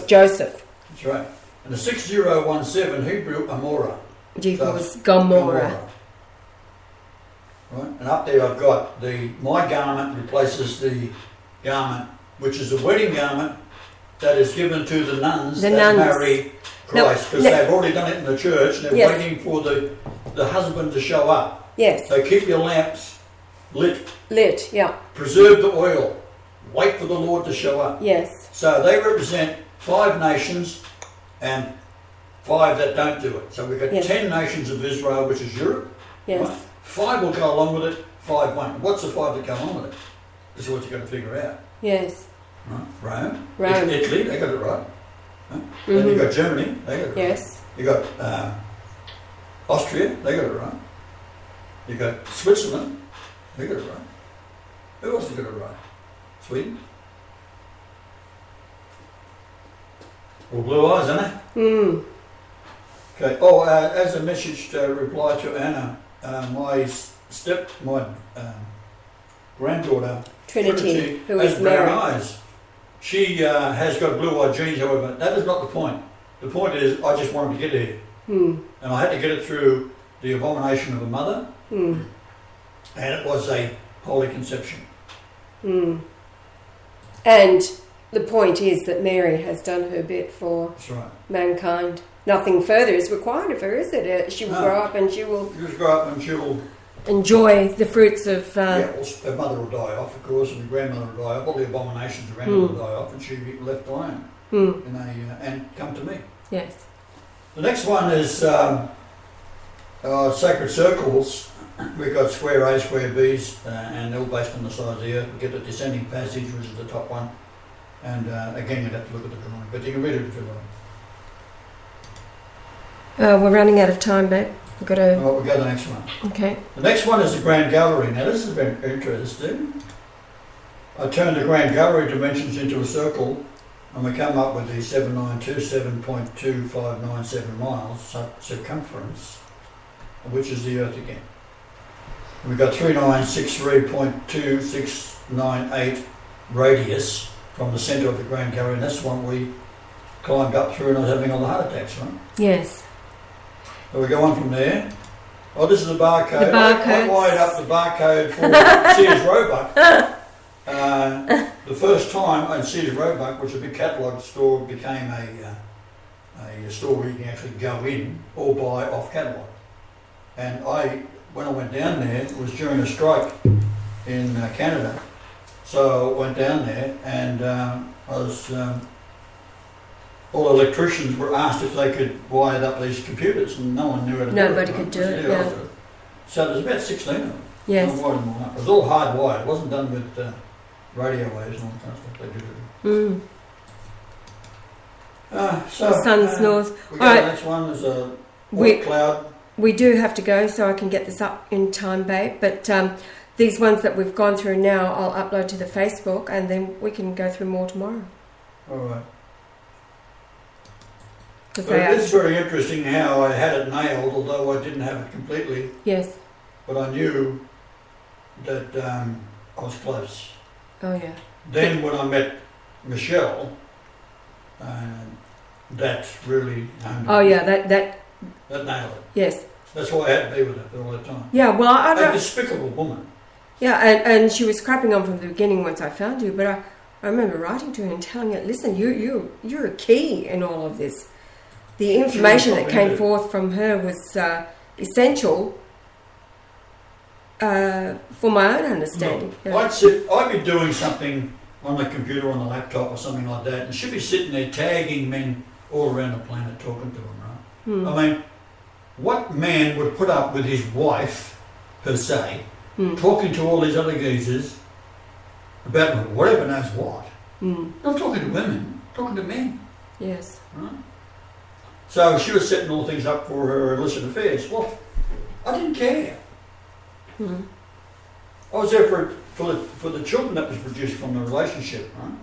Joseph. That's right. And the 6017 Hebrew Amorah. Which equals Gomorrah. Right, and up there I've got my garment replaces the garment, which is a wedding garment that is given to the nuns marry Christ, because they've already done it in the church, and they're waiting for the husband to show up. Yes. So keep your lamps lit. Lit, yeah. Preserve the oil. Wait for the Lord to show up. Yes. So they represent 5 nations and 5 that don't do it. So we've got 10 nations of Israel, which is Europe. Yes. Right? 5 will go along with it, 5 won't. What's the 5 that go along with it? This is what you've got to figure out. Yes. Right? Rome. Italy, they got it right. Right? Then you've got Germany, they got it right. Yes. You've got Austria, they got it right. You've got Switzerland, they got it right. Who else has got it right? Sweden? All blue eyes, isn't it? Okay. Oh, as a message to reply to Anna, my granddaughter Trinity, who has is brown married. eyes. She has got blue-eyed genes, however. That is not the point. The point is, I just wanted to get here, and I had to get it through the abomination of a mother, and it was a holy conception. And the point is that Mary has done her bit for mankind. Nothing further is required of her, is it? She will grow up and she will... She'll grow up and she'll... enjoy the fruits of... her mother will die off, of course, and her grandmother will die off. All the abominations around her will die off, and she'll be left alone. And come to me. Yes. The next one is sacred circles. We've got square A, square B's, and they're all based on the size of the earth. We get the descending passage, which is the top one. And again, you'd have to look at the drawing, but you can read it if you like. We're running out of time, babe. We've got to... We'll go to the next one. Okay. The next one is the Grand Gallery. Now, this is very interesting. I turned the Grand Gallery dimensions into a circle, and we come up with the 7927.2597 miles circumference, which is the Earth again. And we've got 3963.2698 radius from the centre of the Grand Gallery, and that's the one we climbed up through and I was having all the heart attacks, right? Yes. So we go on from there. Oh, this is the barcode. The barcode. I wired up the barcode for Sears Roebuck. The first time in Sears Roebuck, which is a big catalogue store, became a store where you can actually go in or buy off catalogue. And when I went down there, it was during a strike in Canada. So I went down there and all electricians were asked if they could wire up these computers, and no one knew how to do it. Nobody could do it, yeah. So there's about 16 of them. Yes. I wired them all up. It was all hardwired. It wasn't done with radio waves and all that kind of stuff. They did it. The sun's north. We go to the next one. There's a white cloud. We do have to go, so I can get this up in time, babe. But these ones that we've gone through now, I'll upload to the Facebook, and then we can go through more tomorrow. All right. But it is very interesting how I had it nailed, although I didn't have it completely. Yes. But I knew that I was close. Oh, yeah. Then when I met Michelle, that really... Oh, yeah, that nailed it. Yes. That's why I had to be with her all the time. Yeah, well, a despicable woman. Yeah, and she was crapping on from the beginning once I found you, but I remember writing to her and telling her, listen, you're a key in all of this. The information that came forth from her was essential for my own understanding. Look, I'd be doing something on the computer, on the laptop or something like that, and she'd be sitting there tagging men all around the planet, talking to them, right? I mean, what man would put up with his wife, per se, talking to all these other geezers about whatever knows what? Not talking to women, talking to men. Yes. Right? So she was setting all things up for her illicit affairs. Well, I didn't care. I was there for the children that was produced from the relationship, right?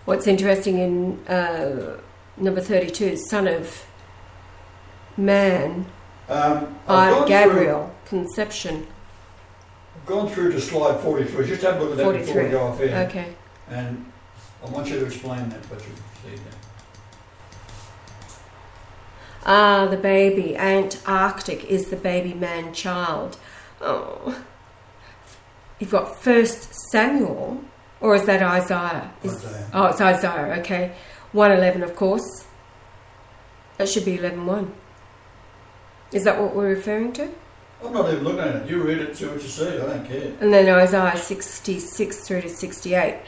What's interesting in number 32, Son of Man, Gabriel, Conception. I've gone through to slide 43. Just have a look at that 43. before we go off air. Okay. And I want you to explain that, what you see there. The baby, Antarctic, is the baby man-child. Oh. You've got 1 Samuel, or is that Isaiah? Isaiah. Oh, it's Isaiah, okay. 1:11, of course. That should be 11:1. Is that what we're referring to? I'm not even looking at it. You read it, see what you see. I don't care. And then Isaiah 66 through to 68.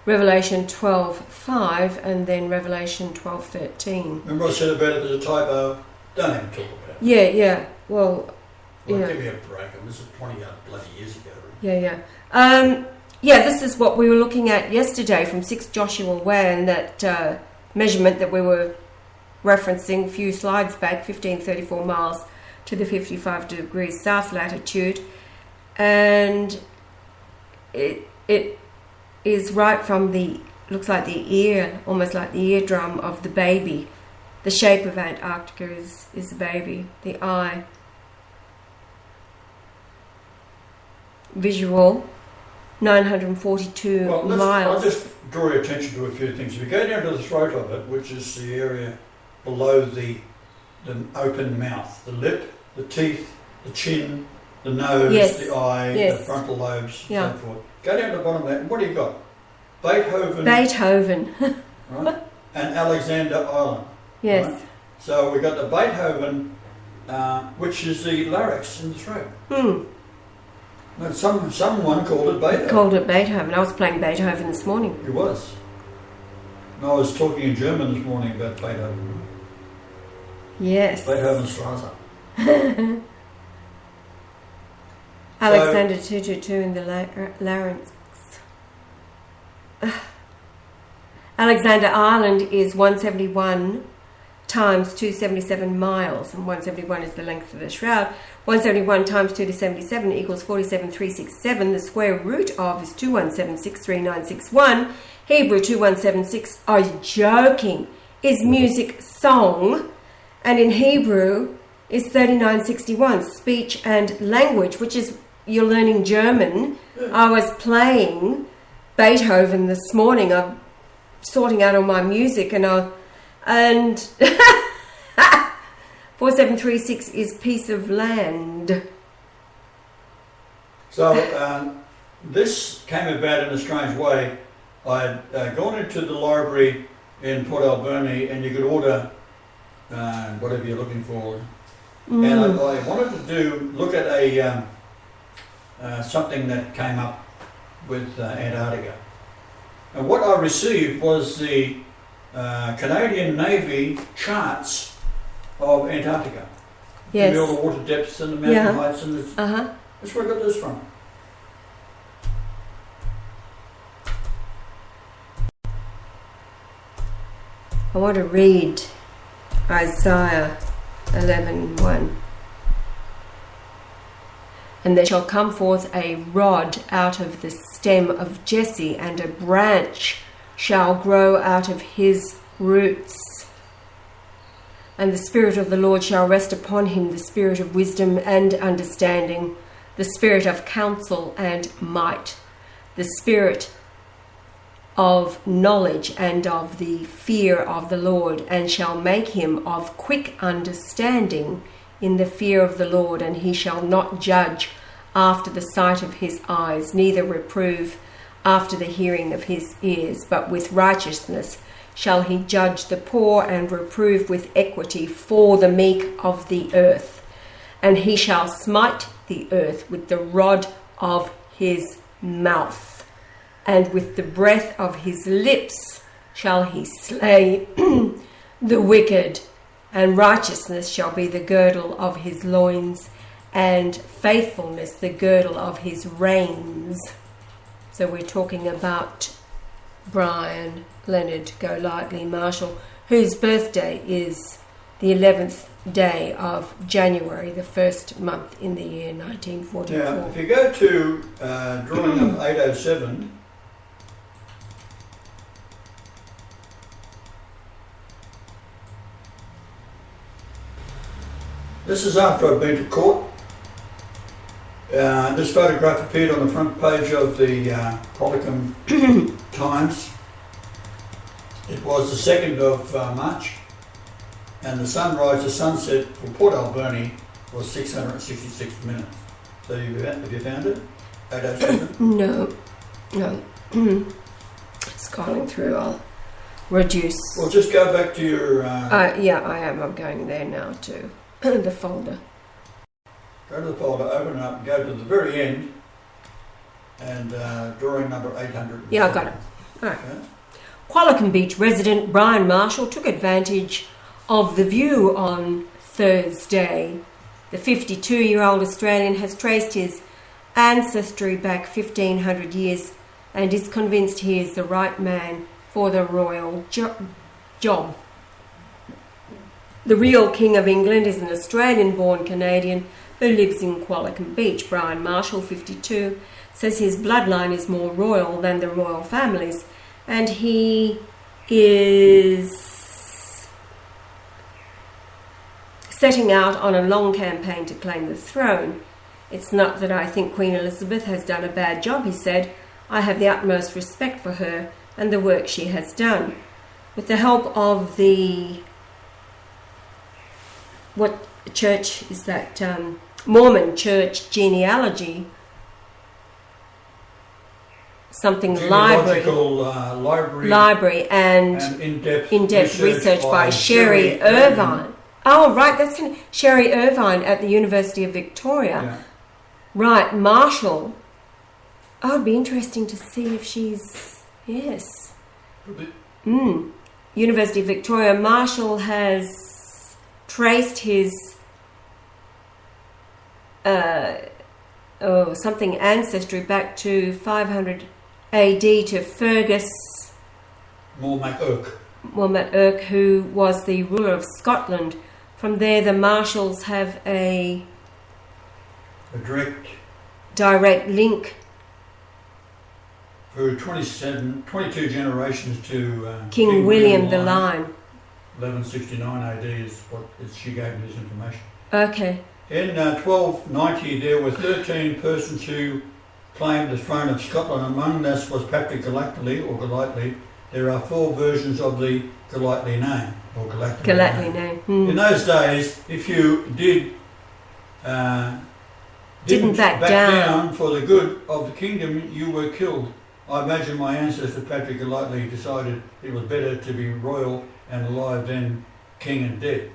Revelation 12:5 and then Revelation 12:13. Remember I said about it as a typo? Don't even talk about it. Yeah. Well, Well, yeah. give me a break. I mean, this is 20 bloody years ago. Yeah, this is what we were looking at yesterday from 6 Joshua Way, and that measurement that we were referencing a few slides back, 1534 miles to the 55 degrees south latitude. And it is right from looks like the ear, almost like the eardrum of the baby. The shape of Antarctica is the baby, the eye. Visual, 942 miles. I'll just draw your attention to a few things. If you go down to the throat of it, which is the area below the open mouth, the lip, the teeth, the chin, the nose, the eye, the frontal lobes, and so forth. Go down to the bottom of that, and what do you got? Beethoven. Right? And Alexander Island. Yes. Right? So we got the Beethoven, which is the larynx in the throat. Now, someone called it Beethoven. Called it Beethoven. I was playing Beethoven this morning. It was. And I was talking in German this morning about Beethoven. Yes. Beethovenstrasse. Alexander 222 in the larynx. Alexander Island is 171 times 277 miles, and 171 is the length of the shroud. 171 times 2 to 77 equals 47,367. The square root of is 217,63961. Hebrew 2176. Are you joking? Is music song, and in Hebrew is 3961. Speech and language, which is you're learning German. I was playing Beethoven this morning. I'm sorting out all my music, and 4736 is piece of land. So this came about in a strange way. I had gone into the library in Port Alberni, and you could order whatever you're looking for. And I wanted to look at something that came up with Antarctica. And what I received was the Canadian Navy charts of Antarctica. Yes. All the water depths and the mountain heights. And that's where I got this from. I want to read Isaiah 11:1. And there shall come forth a rod out of the stem of Jesse, and a branch shall grow out of his roots. And the Spirit of the Lord shall rest upon him, the Spirit of wisdom and understanding, the Spirit of counsel and might, the Spirit of knowledge and of the fear of the Lord, and shall make him of quick understanding in the fear of the Lord, and he shall not judge after the sight of his eyes, neither reprove after the hearing of his ears, but with righteousness shall he judge the poor, and reprove with equity for the meek of the earth. And he shall smite the earth with the rod of his mouth, and with the breath of his lips shall he slay the wicked, and righteousness shall be the girdle of his loins, and faithfulness the girdle of his reins. So we're talking about Brian Leonard Golightly Marshall, whose birthday is the 11th day of January, the first month in the year 1944. Now, if you go to drawing number 807, this is after I've been to court. This photograph appeared on the front page of the Polycom Times. It was the 2nd of March, and the sunrise to sunset for Port Alberni was 666 minutes. So have you found it? 807? No. Scrolling through, I'll reduce. Well, just go back to your... Yeah, I am. I'm going there now to the folder. Go to the folder, open it up, go to the very end, and drawing number 800. Yeah, I got it. All right. Okay. Qualicum Beach resident Brian Marshall took advantage of the view on Thursday. The 52-year-old Australian has traced his ancestry back 1,500 years and is convinced he is the right man for the royal job. The real King of England is an Australian-born Canadian who lives in Qualicum Beach. Brian Marshall, 52, says his bloodline is more royal than the royal families, and he is setting out on a long campaign to claim the throne. It's not that I think Queen Elizabeth has done a bad job, he said. I have the utmost respect for her and the work she has done. With the help of the... what church is that? Mormon church genealogy, something library and in-depth research by Sherry Irvine. Oh, right, that's Sherry Irvine at the University of Victoria. Yeah. Right, Marshall. Oh, it'd be interesting to see if she's... Yes. University of Victoria. Marshall has traced his... something ancestry back to 500 AD to Fergus Mormac, who was the ruler of Scotland. From there, the Marshalls have a direct link for 22 generations to King William the Lion. 1169 AD is what she gave me this information. Okay. In 1290, there were 13 persons who claimed the throne of Scotland. Among this was Patrick Golightly. There are 4 versions of the Golightly name, or Golightly name. In those days, if you didn't back down for the good of the kingdom, you were killed. I imagine my ancestor Patrick Golightly decided it was better to be royal and alive than king and dead.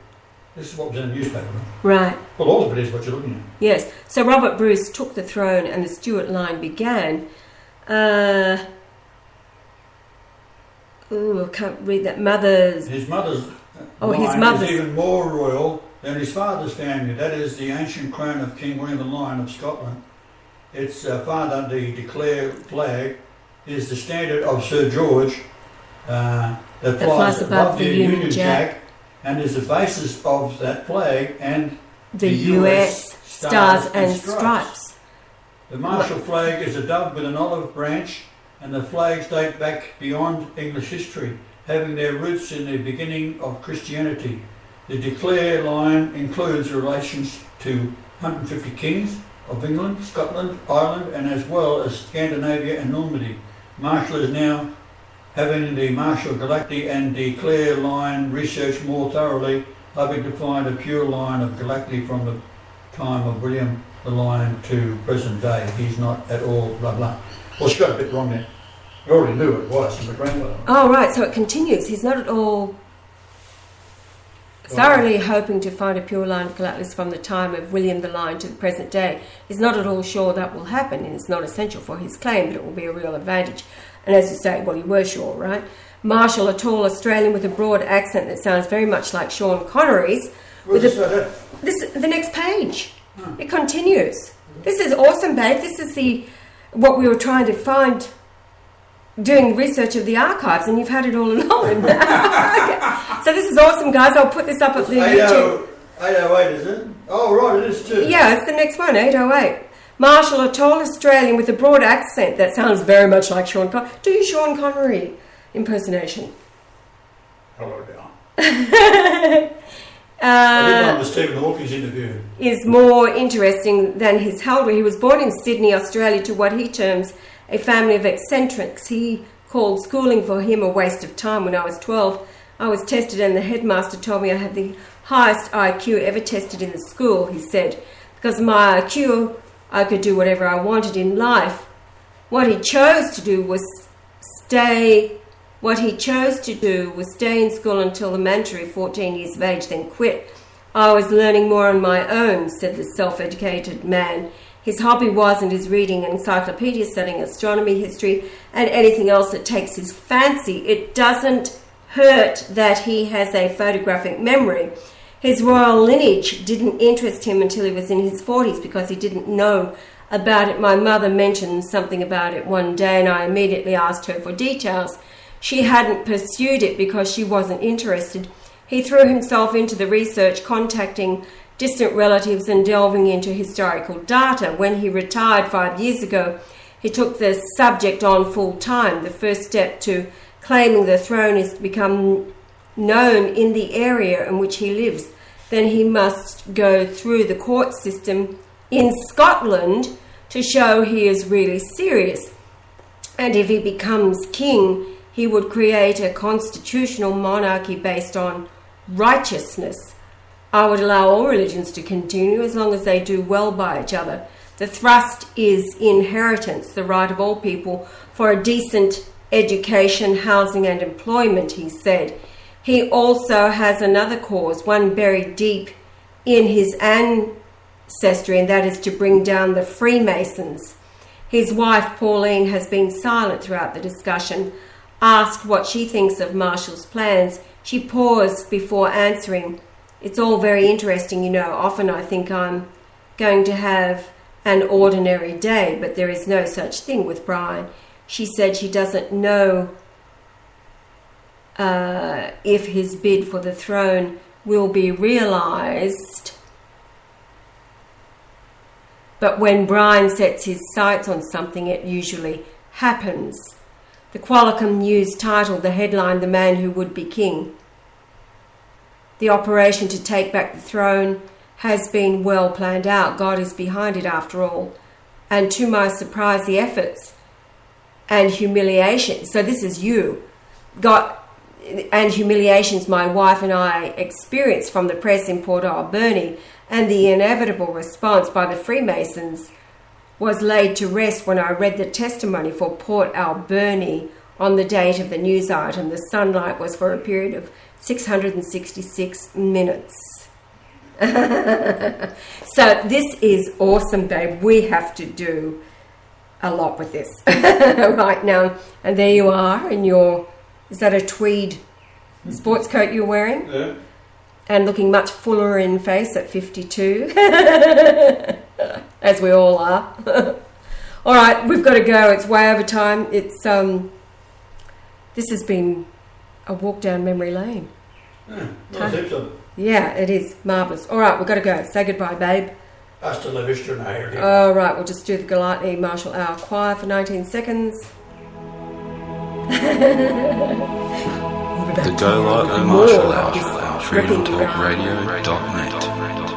This is what was in the newspaper. Right? Well, all of it is what you're looking at. Yes. So Robert Bruce took the throne and the Stuart line began. I can't read that. His mother's line is even more royal than his father's family. That is the ancient crown of King William the Lion of Scotland. Its father, the declare flag, is the standard of Sir George that flies above the Union Jack, and is the basis of that flag and the US Stars and Stripes. The Marshall flag is a dove with an olive branch, and the flags date back beyond English history, having their roots in the beginning of Christianity. The declare line includes relations to 150 kings of England, Scotland, Ireland, and as well as Scandinavia and Normandy. Marshall is now having the Marshall Golightly and declare line researched more thoroughly hoping to find a pure line of galactically from the time of William the Lion to present day. He's not at all blah blah. Well, she got a bit wrong there. We already knew it was from the grandfather. Oh, right, so it continues. He's not at all thoroughly hoping to find a pure line of galactically from the time of William the Lion to the present day. He's not at all sure that will happen, and it's not essential for his claim, but it will be a real advantage. And as you say, well, you were sure, right? Marshall, a tall Australian with a broad accent that sounds very much like Sean Connery's. The next page. It continues. This is awesome, babe. This is what we were trying to find doing research of the archives, and you've had it all along. Okay. So this is awesome, guys. I'll put this up at the YouTube. 808, is it? Oh, right, it is too. Yeah, it's the next one, 808. Marshall, a tall Australian with a broad accent that sounds very much like Sean Connery. Do you Sean Connery impersonation? Hello, down. I did one of the Stephen Hawking's interview. Is more interesting than his elder. He was born in Sydney, Australia, to what he terms a family of eccentrics. He called schooling for him a waste of time. When I was 12, I was tested and the headmaster told me I had the highest IQ ever tested in the school, he said. Because of my IQ, I could do whatever I wanted in life. What he chose to do was stay in school until the mandatory 14 years of age, then quit. I was learning more on my own, said the self-educated man. His hobby was and is reading encyclopedias, studying astronomy, history, and anything else that takes his fancy. It doesn't hurt that he has a photographic memory. His royal lineage didn't interest him until he was in his 40s because he didn't know about it. My mother mentioned something about it one day and I immediately asked her for details. She hadn't pursued it because she wasn't interested. He threw himself into the research, contacting distant relatives and delving into historical data. When he retired 5 years ago, he took the subject on full time. The first step to claiming the throne is to become known in the area in which he lives. Then he must go through the court system in Scotland to show he is really serious. And if he becomes king, he would create a constitutional monarchy based on righteousness. I would allow all religions to continue as long as they do well by each other. The thrust is inheritance, the right of all people for a decent education, housing and employment, he said. He also has another cause, one buried deep in his ancestry, and that is to bring down the Freemasons. His wife, Pauline, has been silent throughout the discussion. Asked what she thinks of Marshall's plans, she paused before answering. It's all very interesting, you know. Often I think I'm going to have an ordinary day, but there is no such thing with Brian. She said she doesn't know if his bid for the throne will be realised. But when Brian sets his sights on something, it usually happens. The Qualicum News titled the headline, "The Man Who Would Be King." The operation to take back the throne has been well planned out. God is behind it after all. And to my surprise, the efforts and humiliation. So this is you. And humiliations my wife and I experienced from the press in Port Alberni and the inevitable response by the Freemasons was laid to rest when I read the testimony for Port Alberni on the date of the news item. The sunlight was for a period of 666 minutes. So this is awesome, babe. We have to do a lot with this right now. And there you are in your, is that a tweed sports coat you're wearing? Yeah. And looking much fuller in face at 52. As we all are. All right, we've got to go. It's way over time. It's this has been a walk down memory lane. Yeah, it is marvellous. All right, we've got to go. Say goodbye, babe. Hasta la vista, now. All right, we'll just do the Galati Martial Hour Choir for 19 seconds. The Go Lightly Martial Hour, freedomtalkradio.net.